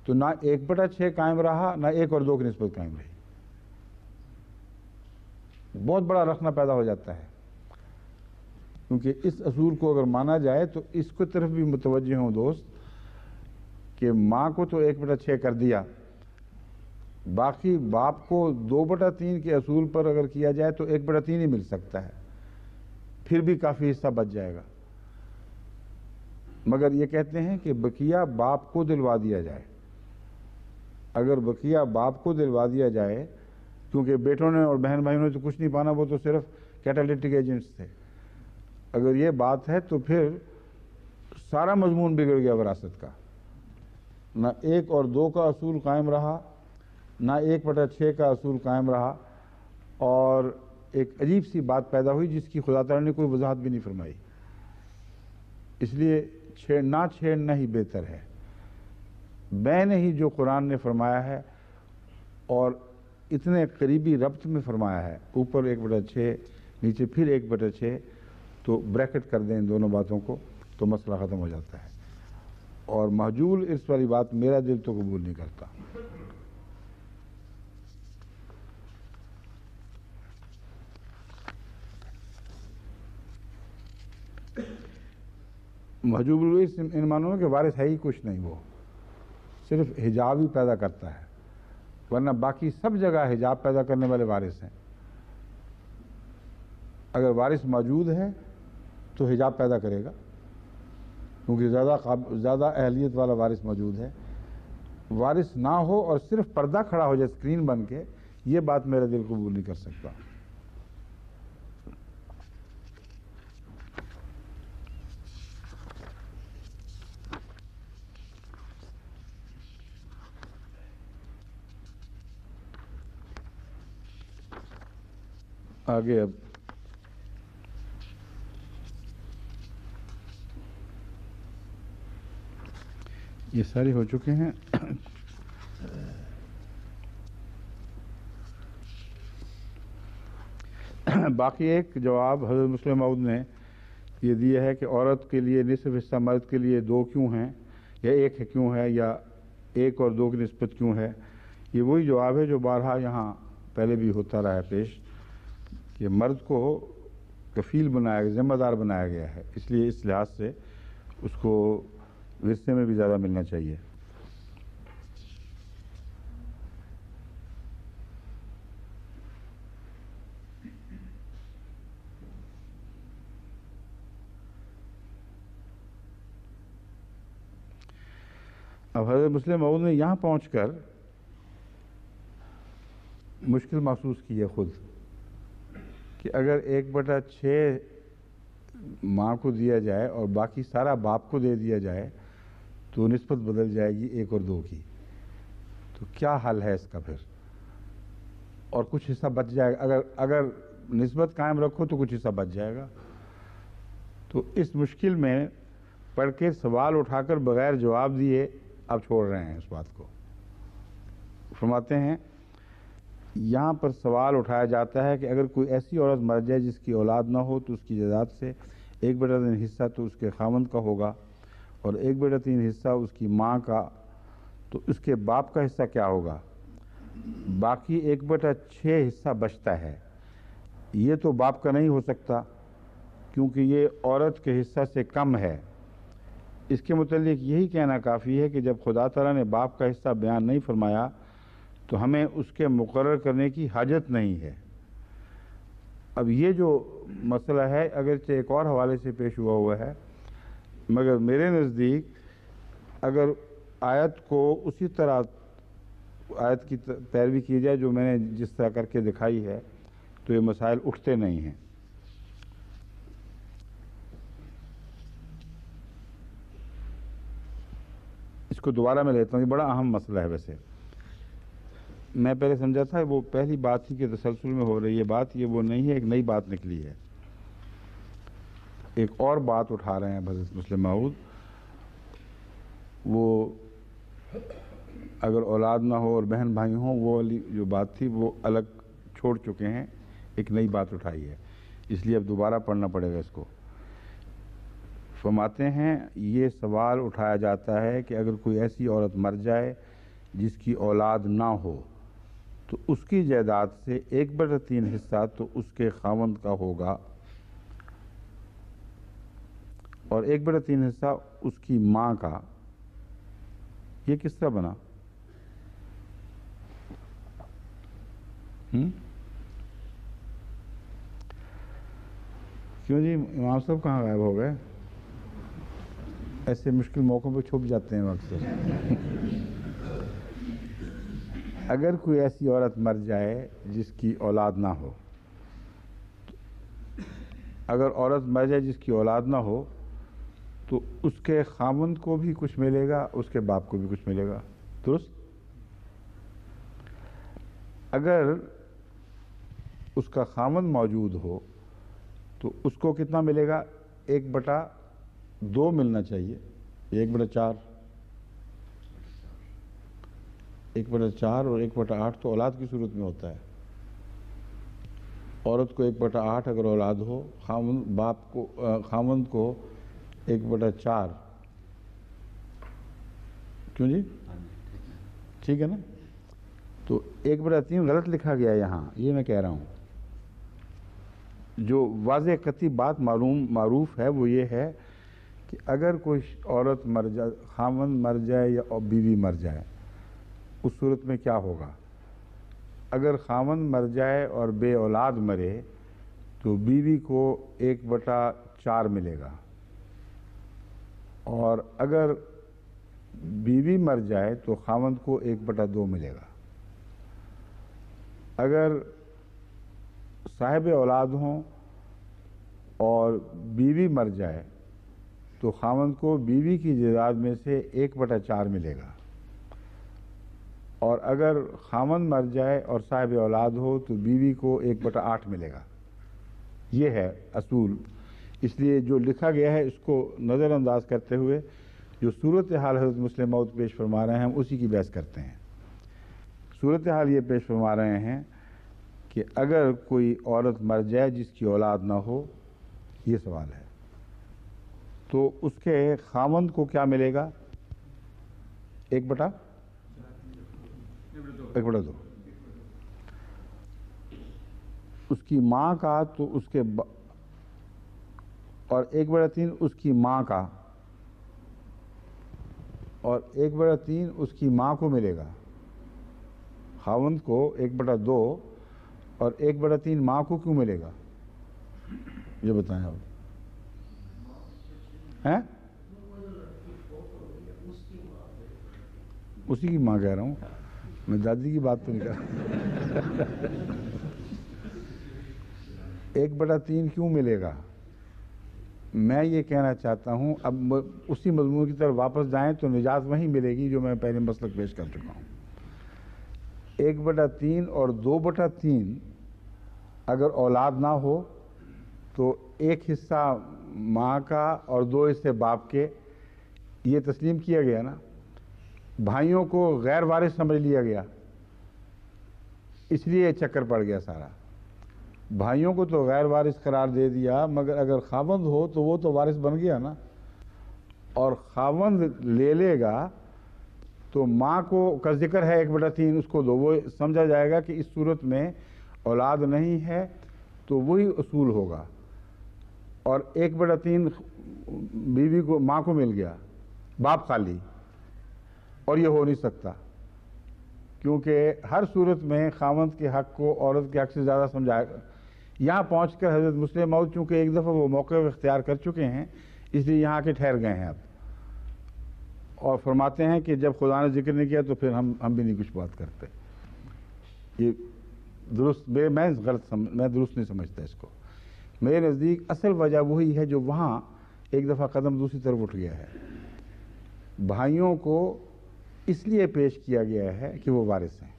تو نہ 1/6 قائم رہا، نہ 1 اور 2 کی نسبت قائم رہی، بہت بڑا رکھنا پیدا ہو جاتا ہے۔ کیونکہ اس اصول کو اگر مانا جائے تو اس کو طرف بھی متوجہ ہوں دوست کہ ماں کو تو 1/6 کر دیا، باقی باپ کو 2/3 کے اصول پر اگر کیا جائے تو 1/3 ہی مل سکتا ہے، پھر بھی کافی حصہ بچ جائے گا، مگر یہ کہتے ہیں کہ بقیہ باپ کو دلوا دیا جائے۔ اگر بقیہ باپ کو دلوا دیا جائے، کیونکہ بیٹوں نے اور بہن بھائیوں نے تو کچھ نہیں پانا، وہ تو صرف کیٹالیٹک ایجنٹس تھے، اگر یہ بات ہے تو پھر سارا مضمون بگڑ گیا وراثت کا، نہ 1 اور 2 کا اصول قائم رہا، نہ 1/6 کا اصول قائم رہا، اور ایک عجیب سی بات پیدا ہوئی جس کی خدا تعالیٰ نے کوئی وضاحت بھی نہیں فرمائی۔ اس لیے نہ چھیڑنا ہی بہتر ہے، بین ہی جو قرآن نے فرمایا ہے اور اتنے قریبی ربط میں فرمایا ہے، اوپر 1/6 نیچے پھر 1/6، تو بریکٹ کر دیں ان دونوں باتوں کو تو مسئلہ ختم ہو جاتا ہے، اور محجول ارث والی بات میرا دل تو قبول نہیں کرتا۔ محجوب الارث ان معنوں میں کہ وارث ہے ہی کچھ نہیں، وہ صرف حجاب ہی پیدا کرتا ہے، ورنہ باقی سب جگہ حجاب پیدا کرنے والے وارث ہیں۔ اگر وارث موجود ہے تو حجاب پیدا کرے گا، کیونکہ زیادہ اہلیت والا وارث موجود ہے۔ وارث نہ ہو اور صرف پردہ کھڑا ہو جائے اسکرین بن کے، یہ بات میرا دل قبول نہیں کر سکتا۔ آگے اب یہ سارے ہو چکے ہیں۔ باقی ایک جواب حضرت مسلم موعود نے یہ دیا ہے کہ عورت کے لیے نصف حصہ، مرد کے لیے 2 کیوں ہیں، یا 1 کیوں ہے، یا 1 اور 2 کی نسبت کیوں ہے۔ یہ وہی جواب ہے جو بارہا یہاں پہلے بھی ہوتا رہا ہے پیش، کہ مرد کو کفیل بنایا گیا، ذمہ دار بنایا گیا ہے، اس لیے اس لحاظ سے اس کو ورثے میں بھی زیادہ ملنا چاہیے۔ اب حضرت مسلم موعود نے یہاں پہنچ کر مشکل محسوس کی ہے خود، کہ اگر 1/6 ماں کو دیا جائے اور باقی سارا باپ کو دے دیا جائے تو نسبت بدل جائے گی 1 اور 2 کی. تو کیا حل ہے اس کا پھر؟ اور کچھ حصہ بچ جائے گا. اگر نسبت قائم رکھو تو کچھ حصہ بچ جائے گا. تو اس مشکل میں پڑھ کے سوال اٹھا کر بغیر جواب دیے آپ چھوڑ رہے ہیں اس بات کو. فرماتے ہیں یہاں پر سوال اٹھایا جاتا ہے کہ اگر کوئی ایسی عورت مر جائے جس کی اولاد نہ ہو تو اس کی جائیداد سے 1/3 حصہ تو اس کے خاوند کا ہوگا اور 1/3 حصہ اس کی ماں کا. تو اس کے باپ کا حصہ کیا ہوگا؟ باقی 1/6 حصہ بچتا ہے. یہ تو باپ کا نہیں ہو سکتا کیونکہ یہ عورت کے حصہ سے کم ہے. اس کے متعلق یہی کہنا کافی ہے کہ جب خدا تعالیٰ نے باپ کا حصہ بیان نہیں فرمایا تو ہمیں اس کے مقرر کرنے کی حاجت نہیں ہے. اب یہ جو مسئلہ ہے اگرچہ ایک اور حوالے سے پیش ہوا ہے، مگر میرے نزدیک اگر آیت کو اسی طرح آیت کی پیروی کی جائے جو میں نے جس طرح کر کے دکھائی ہے تو یہ مسائل اٹھتے نہیں ہیں. اس کو دوبارہ میں لیتا ہوں، یہ بڑا اہم مسئلہ ہے. ویسے میں پہلے سمجھا تھا وہ پہلی بات ہی کے تسلسل میں ہو رہی ہے بات، یہ وہ نہیں ہے، ایک نئی بات نکلی ہے. ایک اور بات اٹھا رہے ہیں حضرت مسلم موعود. وہ اگر اولاد نہ ہو اور بہن بھائی ہوں وہ والی جو بات تھی وہ الگ چھوڑ چکے ہیں، ایک نئی بات اٹھائی ہے، اس لیے اب دوبارہ پڑھنا پڑے گا اس کو. فرماتے ہیں یہ سوال اٹھایا جاتا ہے کہ اگر کوئی ایسی عورت مر جائے جس کی اولاد نہ ہو تو اس کی جائیداد سے 1/3 حصہ تو اس کے خاوند کا ہوگا اور 1/3 حصہ اس کی ماں کا. یہ کس طرح بنا؟ کیوں جی امام صاحب کہاں غائب ہو گئے؟ ایسے مشکل موقعوں پہ چھپ جاتے ہیں اکثر. اگر کوئی ایسی عورت مر جائے جس کی اولاد نہ ہو، اگر عورت مر جائے جس کی اولاد نہ ہو تو اس کے خاوند کو بھی کچھ ملے گا، اس کے باپ کو بھی کچھ ملے گا. درست؟ اگر اس کا خاوند موجود ہو تو اس کو کتنا ملے گا؟ 1/2 ملنا چاہیے. 1/4 اور 1/8 تو اولاد کی صورت میں ہوتا ہے. عورت کو 1/8 اگر اولاد ہو، خاوند کو 1/4. کیوں جی؟ ٹھیک ہے نا؟ تو 1/3 غلط لکھا گیا یہاں، یہ میں کہہ رہا ہوں. جو واضح قطعی بات معروف ہے وہ یہ ہے کہ اگر کوئی عورت مر جائے، خاوند مر جائے یا بیوی مر جائے، اس صورت میں کیا ہوگا؟ اگر خاوند مر جائے اور بے اولاد مرے تو بیوی کو 1/4 ملے گا، اور اگر بیوی مر جائے تو خاوند کو 1/2 ملے گا. اگر صاحب اولاد ہوں اور بیوی مر جائے تو خاوند کو بیوی کی جائیداد میں سے 1/4 ملے گا، اور اگر خاوند مر جائے اور صاحب اولاد ہو تو بیوی کو 1/8 ملے گا. یہ ہے اصول. اس لیے جو لکھا گیا ہے اس کو نظر انداز کرتے ہوئے جو صورتحال حضرت مسلم موعود پیش فرما رہے ہیں ہم اسی کی بحث کرتے ہیں. صورتحال یہ پیش فرما رہے ہیں کہ اگر کوئی عورت مر جائے جس کی اولاد نہ ہو، یہ سوال ہے، تو اس کے خاوند کو کیا ملے گا؟ 1/2. اس کی ماں کا تو اس کے اور 1/3 اس کی ماں کا، اور 1/3 اس کی ماں کو ملے گا. خاوند کو 1/2 اور 1/3 ماں کو کیوں ملے گا؟ یہ بتائیں آپ. ہیں؟ اسی کی ماں کہہ رہا ہوں میں، دادی کی بات تو نہیں کر رہا. 1/3 کیوں ملے گا؟ میں یہ کہنا چاہتا ہوں، اب اسی مضمون کی طرف واپس جائیں تو نجات وہیں ملے گی جو میں پہلے مسلک پیش کر چکا ہوں۔ 1/3 اور 2/3 اگر اولاد نہ ہو تو ایک حصہ ماں کا اور 2 حصے باپ کے، یہ تسلیم کیا گیا نا۔ بھائیوں کو غیر وارث سمجھ لیا گیا، اس لیے یہ چکر پڑ گیا سارا۔ بھائیوں کو تو غیر وارث قرار دے دیا، مگر اگر خاوند ہو تو وہ تو وارث بن گیا نا، اور خاوند لے لے گا تو ماں کو کا ذکر ہے 1/3 اس کو دو، وہ سمجھا جائے گا کہ اس صورت میں اولاد نہیں ہے تو وہی اصول ہوگا، اور 1/3 بیوی کو ماں کو مل گیا، باپ خالی، اور یہ ہو نہیں سکتا، کیونکہ ہر صورت میں خاوند کے حق کو عورت کے حق سے زیادہ سمجھائے گا۔ یہاں پہنچ کر حضرت مسلم موعود چونکہ ایک دفعہ وہ موقع اختیار کر چکے ہیں، اس لیے یہاں کے ٹھہر گئے ہیں اب، اور فرماتے ہیں کہ جب خدا نے ذکر نہیں کیا تو پھر ہم بھی نہیں کچھ بات کرتے۔ یہ درست میں درست نہیں سمجھتا اس کو۔ میرے نزدیک اصل وجہ وہی ہے جو وہاں ایک دفعہ قدم دوسری طرف اٹھ گیا ہے۔ بھائیوں کو اس لیے پیش کیا گیا ہے کہ وہ وارث ہیں۔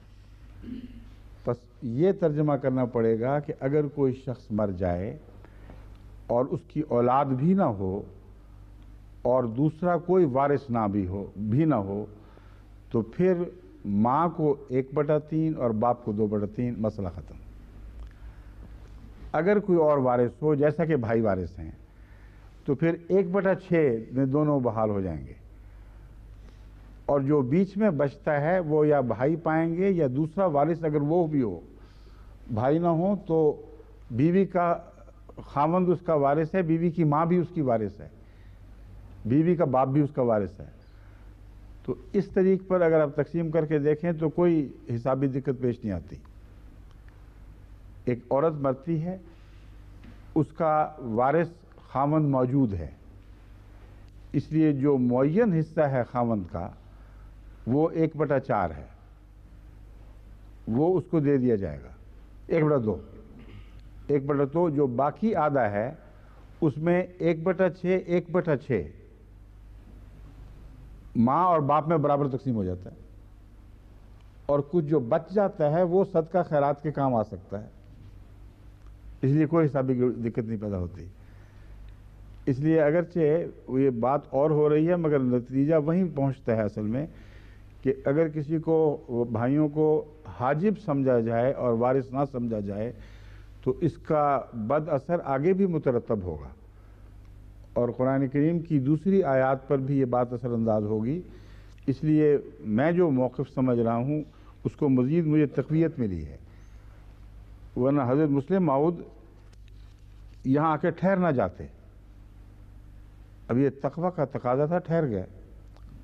بس یہ ترجمہ کرنا پڑے گا کہ اگر کوئی شخص مر جائے اور اس کی اولاد بھی نہ ہو اور دوسرا کوئی وارث بھی نہ ہو تو پھر ماں کو 1/3 اور باپ کو 2/3، مسئلہ ختم۔ اگر کوئی اور وارث ہو جیسا کہ بھائی وارث ہیں تو پھر 1/6 میں دونوں بحال ہو جائیں گے، اور جو بیچ میں بچتا ہے وہ یا بھائی پائیں گے یا دوسرا وارث اگر وہ بھی ہو۔ بھائی نہ ہو تو بیوی کا خاوند اس کا وارث ہے، بیوی کی ماں بھی اس کی وارث ہے، بیوی کا باپ بھی اس کا وارث ہے۔ تو اس طریق پر اگر آپ تقسیم کر کے دیکھیں تو کوئی حسابی دقت پیش نہیں آتی۔ ایک عورت مرتی ہے، اس کا وارث خاوند موجود ہے، اس لیے جو معین حصہ ہے خاوند کا وہ 1/4 ہے، وہ اس کو دے دیا جائے گا۔ 1/2 جو باقی آدھا ہے اس میں 1/6 ماں اور باپ میں برابر تقسیم ہو جاتا ہے، اور کچھ جو بچ جاتا ہے وہ صدقہ خیرات کے کام آ سکتا ہے، اس لیے کوئی حسابی دقت نہیں پیدا ہوتی۔ اس لیے اگرچہ یہ بات اور ہو رہی ہے مگر نتیجہ وہیں پہنچتا ہے اصل میں کہ اگر کسی کو بھائیوں کو حاجب سمجھا جائے اور وارث نہ سمجھا جائے تو اس کا بد اثر آگے بھی مترتب ہوگا، اور قرآن کریم کی دوسری آیات پر بھی یہ بات اثر انداز ہوگی۔ اس لیے میں جو موقف سمجھ رہا ہوں اس کو مزید مجھے تقویت ملی ہے، ورنہ حضرت مسلم موعود یہاں آ کے ٹھہر نہ جاتے۔ اب یہ تقوی کا تقاضا تھا، ٹھہر گئے،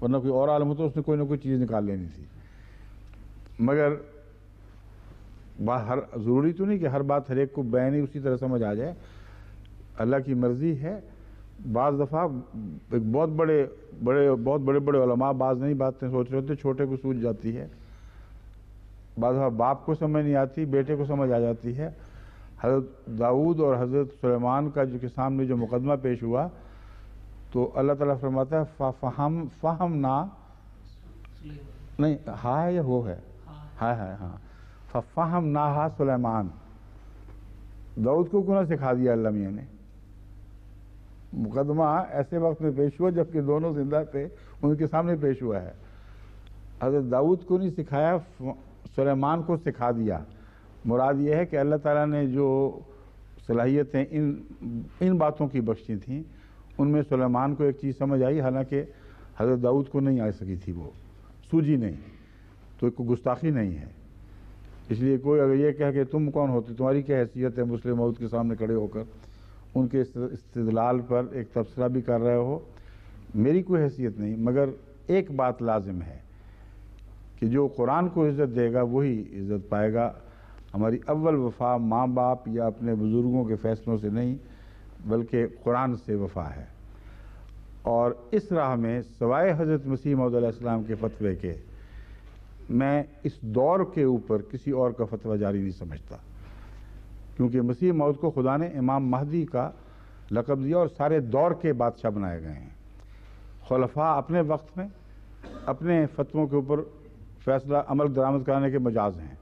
ورنہ کوئی اور عالم ہوتا اس نے کوئی نہ کوئی چیز نکال لینی تھی۔ مگر ضروری تو نہیں کہ ہر بات ہر ایک کو بیان ہی اسی طرح سمجھ آ جائے، اللہ کی مرضی ہے۔ بعض دفعہ ایک بہت بڑے علماء بعض نہیں باتیں سوچ رہے ہوتے، چھوٹے کو سوچ جاتی ہے، بعض دفعہ باپ کو سمجھ نہیں آتی، بیٹے کو سمجھ آ جاتی ہے۔ حضرت داؤد اور حضرت سلیمان کا جو کہ سامنے جو مقدمہ پیش ہوا تو اللہ تعالیٰ فرماتا ہے فہمنا نہیں ہاں یا ہو ہے ہاں ففہمناہا سلیمان، داؤد کو کیوں نہ سکھا دیا اللہ میاں نے؟ مقدمہ ایسے وقت میں پیش ہوا جبکہ دونوں زندہ تھے، ان کے سامنے پیش ہوا ہے۔ حضرت داؤد کو نہیں سکھایا، سلیمان کو سکھا دیا۔ مراد یہ ہے کہ اللہ تعالیٰ نے جو صلاحیتیں ان باتوں کی بخشی تھیں ان میں سلیمان کو ایک چیز سمجھ آئی، حالانکہ حضرت داؤد کو نہیں آ سکی تھی، وہ سوجی نہیں، تو کوئی گستاخی نہیں ہے۔ اس لیے کوئی اگر یہ کہہ کہ تم کون ہوتے، تمہاری کیا حیثیت ہے مسلم موعود کے سامنے کھڑے ہو کر ان کے استدلال پر ایک تبصرہ بھی کر رہے ہو، میری کوئی حیثیت نہیں، مگر ایک بات لازم ہے کہ جو قرآن کو عزت دے گا وہی عزت پائے گا۔ ہماری اول وفا ماں باپ یا اپنے بزرگوں کے فیصلوں سے نہیں بلکہ قرآن سے وفا ہے، اور اس راہ میں سوائے حضرت مسیح موعود علیہ السلام کے فتوے کے میں اس دور کے اوپر کسی اور کا فتویٰ جاری نہیں سمجھتا، کیونکہ مسیح موعود کو خدا نے امام مہدی کا لقب دیا اور سارے دور کے بادشاہ بنائے گئے ہیں۔ خلفاء اپنے وقت میں اپنے فتووں کے اوپر فیصلہ عمل درآمد کرانے کے مجاز ہیں۔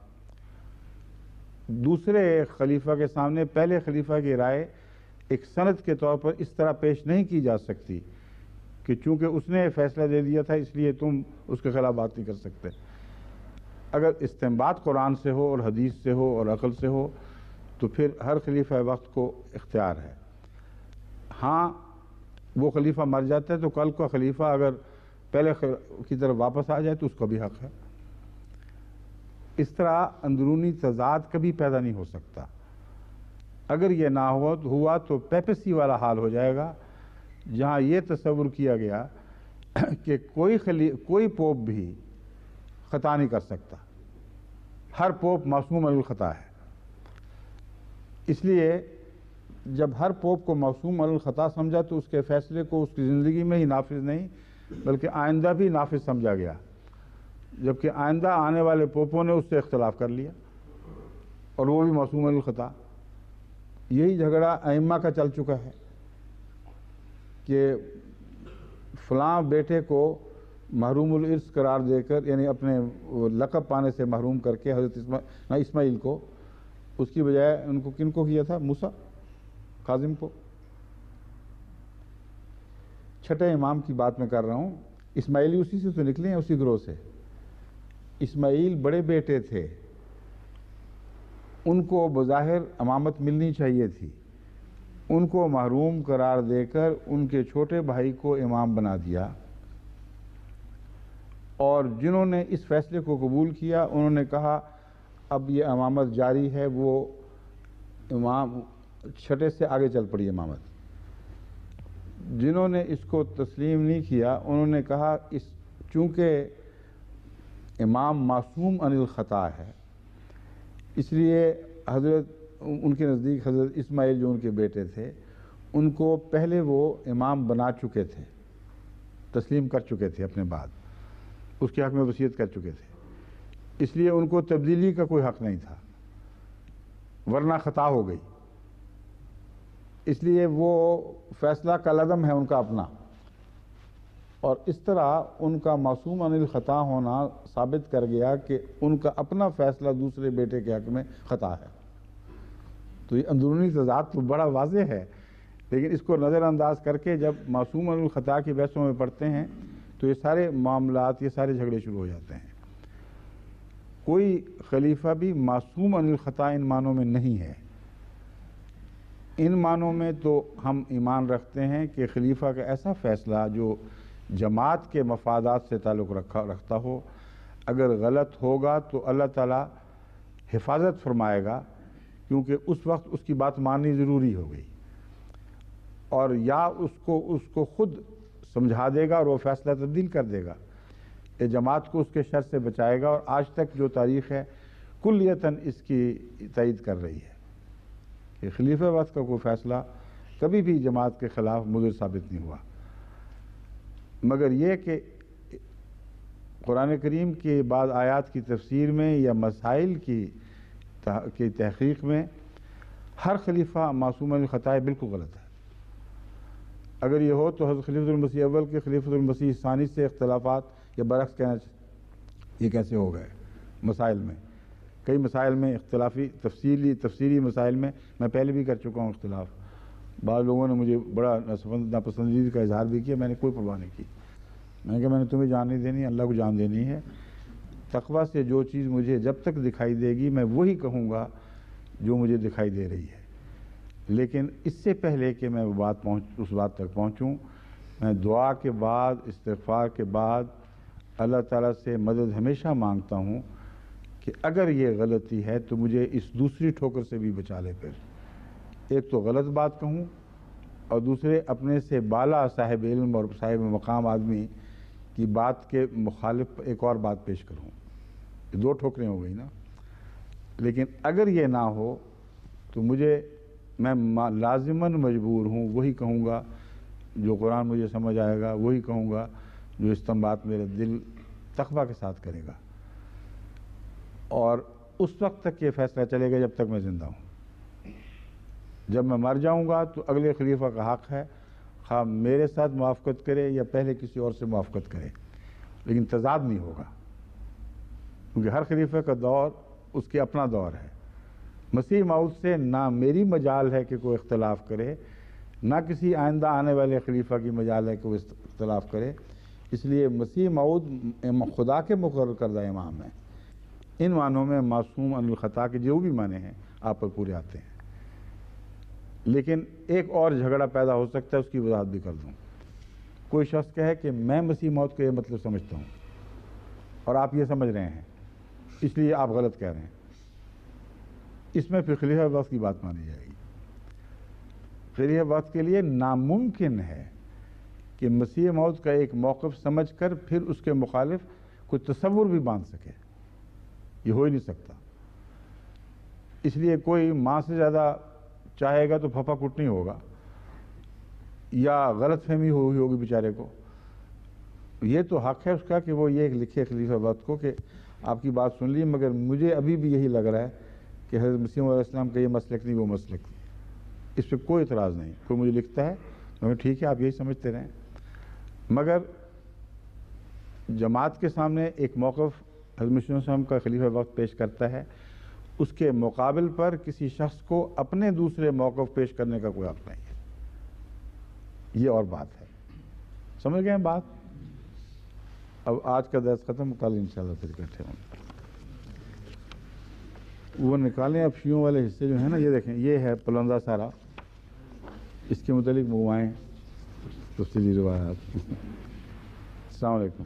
دوسرے خلیفہ کے سامنے پہلے خلیفہ کی رائے ایک سند کے طور پر اس طرح پیش نہیں کی جا سکتی کہ چونکہ اس نے فیصلہ دے دیا تھا اس لیے تم اس کے خلاف بات نہیں کر سکتے۔ اگر استنباط قرآن سے ہو اور حدیث سے ہو اور عقل سے ہو تو پھر ہر خلیفہ وقت کو اختیار ہے۔ ہاں وہ خلیفہ مر جاتا ہے تو کل کا خلیفہ اگر پہلے کی طرف واپس آ جائے تو اس کا بھی حق ہے۔ اس طرح اندرونی تضاد کبھی پیدا نہیں ہو سکتا۔ اگر یہ نہ ہوا تو پیپسی والا حال ہو جائے گا، جہاں یہ تصور کیا گیا کہ کوئی پوپ بھی خطا نہیں کر سکتا، ہر پوپ معصوم علی الخطا ہے۔ اس لیے جب ہر پوپ کو معصوم علی الخطا سمجھا تو اس کے فیصلے کو اس کی زندگی میں ہی نافذ نہیں بلکہ آئندہ بھی نافذ سمجھا گیا، جبکہ آئندہ آنے والے پوپوں نے اس سے اختلاف کر لیا اور وہ بھی معصوم علی الخطا۔ یہی جھگڑا ائمہ کا چل چکا ہے کہ فلاں بیٹے کو محروم الارث قرار دے کر، یعنی اپنے لقب پانے سے محروم کر کے حضرت اسماعیل کو، اس کی بجائے ان کو کن کو کیا تھا؟ موسیٰ کاظم کو۔ چھٹے امام کی بات میں کر رہا ہوں، اسماعیلی اسی سے تو نکلے ہیں، اسی گروہ سے۔ اسماعیل بڑے بیٹے تھے، ان کو بظاہر امامت ملنی چاہیے تھی، ان کو محروم قرار دے کر ان کے چھوٹے بھائی کو امام بنا دیا، اور جنہوں نے اس فیصلے کو قبول کیا انہوں نے کہا اب یہ امامت جاری ہے۔ وہ امام چھٹے سے آگے چل پڑی امامت۔ جنہوں نے اس کو تسلیم نہیں کیا انہوں نے کہا چونکہ امام معصوم عن الخطا ہے، اس لیے ان کے نزدیک حضرت اسماعیل جو ان کے بیٹے تھے ان کو پہلے وہ امام بنا چکے تھے، تسلیم کر چکے تھے، اپنے بعد اس کے حق میں وصیت کر چکے تھے، اس لیے ان کو تبدیلی کا کوئی حق نہیں تھا، ورنہ خطا ہو گئی۔ اس لیے وہ فیصلہ کالعدم ہے ان کا اپنا، اور اس طرح ان کا معصوم عن الخطا ہونا ثابت کر گیا کہ ان کا اپنا فیصلہ دوسرے بیٹے کے حق میں خطا ہے۔ تو یہ اندرونی تضاد تو بڑا واضح ہے، لیکن اس کو نظر انداز کر کے جب معصوم عن الخطا کی بحثوں میں پڑھتے ہیں تو یہ سارے معاملات، یہ سارے جھگڑے شروع ہو جاتے ہیں۔ کوئی خلیفہ بھی معصوم عن الخطا ان معنوں میں نہیں ہے۔ ان معنوں میں تو ہم ایمان رکھتے ہیں کہ خلیفہ کا ایسا فیصلہ جو جماعت کے مفادات سے تعلق رکھتا ہو، اگر غلط ہوگا تو اللہ تعالیٰ حفاظت فرمائے گا، کیونکہ اس وقت اس کی بات ماننی ضروری ہو گئی، اور یا اس کو خود سمجھا دے گا اور وہ فیصلہ تبدیل کر دے گا، یہ جماعت کو اس کے شر سے بچائے گا۔ اور آج تک جو تاریخ ہے کلیتاً اس کی تائید کر رہی ہے کہ خلیفہ وقت کا کوئی فیصلہ کبھی بھی جماعت کے خلاف مضر ثابت نہیں ہوا، مگر یہ کہ قرآن کریم کے بعض آیات کی تفسیر میں یا مسائل کی تحقیق میں ہر خلیفہ معصوم عن الخطا بالکل غلط ہے۔ اگر یہ ہو تو حضرت خلیفۃ المسیح اول کے خلیفۃ المسیح ثانی سے اختلافات یا برعکس کہنا یہ کیسے ہو گئے؟ مسائل میں کئی مسائل میں اختلافی تفسیری مسائل میں میں پہلے بھی کر چکا ہوں اختلاف۔ بعض لوگوں نے مجھے بڑا ناپسندیدگی کا اظہار بھی کیا، میں نے کوئی پرواہ نہیں کی۔ میں نے کہا میں نے تمہیں جان نہیں دینی، اللہ کو جان دینی ہے۔ تقویٰ سے جو چیز مجھے جب تک دکھائی دے گی میں وہی کہوں گا جو مجھے دکھائی دے رہی ہے، لیکن اس سے پہلے کہ میں اس بات تک پہنچوں، میں دعا کے بعد، استغفار کے بعد اللہ تعالیٰ سے مدد ہمیشہ مانگتا ہوں کہ اگر یہ غلطی ہے تو مجھے اس دوسری ٹھوکر سے بھی بچا لے۔ پھر ایک تو غلط بات کہوں اور دوسرے اپنے سے بالا صاحب علم اور صاحب مقام آدمی کی بات کے مخالف ایک اور بات پیش کروں۔ یہ دو ٹھوکریں ہو گئی نا۔ لیکن اگر یہ نہ ہو تو میں لازماً مجبور ہوں وہی کہوں گا جو قرآن مجھے سمجھ آئے گا، وہی کہوں گا جو استنباط میرے دل تقویٰ کے ساتھ کرے گا، اور اس وقت تک یہ فیصلہ چلے گا جب تک میں زندہ ہوں۔ جب میں مر جاؤں گا تو اگلے خلیفہ کا حق ہے خواہ میرے ساتھ موافقت کرے یا پہلے کسی اور سے موافقت کرے، لیکن تضاد نہیں ہوگا، کیونکہ ہر خلیفہ کا دور اس کے اپنا دور ہے۔ مسیح موعود سے نہ میری مجال ہے کہ کوئی اختلاف کرے، نہ کسی آئندہ آنے والے خلیفہ کی مجال ہے کہ وہ اختلاف کرے، اس لیے مسیح موعود خدا کے مقرر کردہ امام ہیں۔ ان معنوں میں معصوم عن الخطا کے جو بھی معنی ہیں آپ پر پورے آتے ہیں، لیکن ایک اور جھگڑا پیدا ہو سکتا ہے، اس کی وضاحت بھی کر دوں۔ کوئی شخص کہے کہ میں مسیح موعود کا یہ مطلب سمجھتا ہوں اور آپ یہ سمجھ رہے ہیں، اس لیے آپ غلط کہہ رہے ہیں، اس میں پھر خلیفہ وقت کی بات مانی جائے گی۔ خلیفہ وقت کے لیے ناممکن ہے کہ مسیح موعود کا ایک موقف سمجھ کر پھر اس کے مخالف کوئی تصور بھی باندھ سکے، یہ ہو ہی نہیں سکتا۔ اس لیے کوئی ماں سے زیادہ چاہے گا تو پھپا کٹ نہیں ہوگا، یا غلط فہمی ہوئی ہوگی بیچارے کو۔ یہ تو حق ہے اس کا کہ وہ یہ لکھے خلیفہ وقت کو کہ آپ کی بات سن لی، مگر مجھے ابھی بھی یہی لگ رہا ہے کہ حضرت مسیح علیہ السلام کا یہ مسلک نہیں، وہ مسلک نہیں۔ اس پہ کوئی اعتراض نہیں، کوئی مجھے لکھتا ہے تو ٹھیک ہے، آپ یہی سمجھتے رہیں، مگر جماعت کے سامنے ایک موقف حضرت مسیح علیہ السلام کا خلیفہ وقت پیش کرتا ہے، اس کے مقابل پر کسی شخص کو اپنے دوسرے موقف پیش کرنے کا کوئی حق نہیں ہے۔ یہ اور بات ہے، سمجھ گئے ہیں بات؟ اب آج کا درس ختم، کل انشاءاللہ پھر اکٹھے ہوں گے۔ وہ نکالیں اب شیعوں والے حصے جو ہیں نا، یہ دیکھیں، یہ ہے پلندہ سارا، اس کے متعلق منگوائیں تفصیلی روایات۔ السلام علیکم۔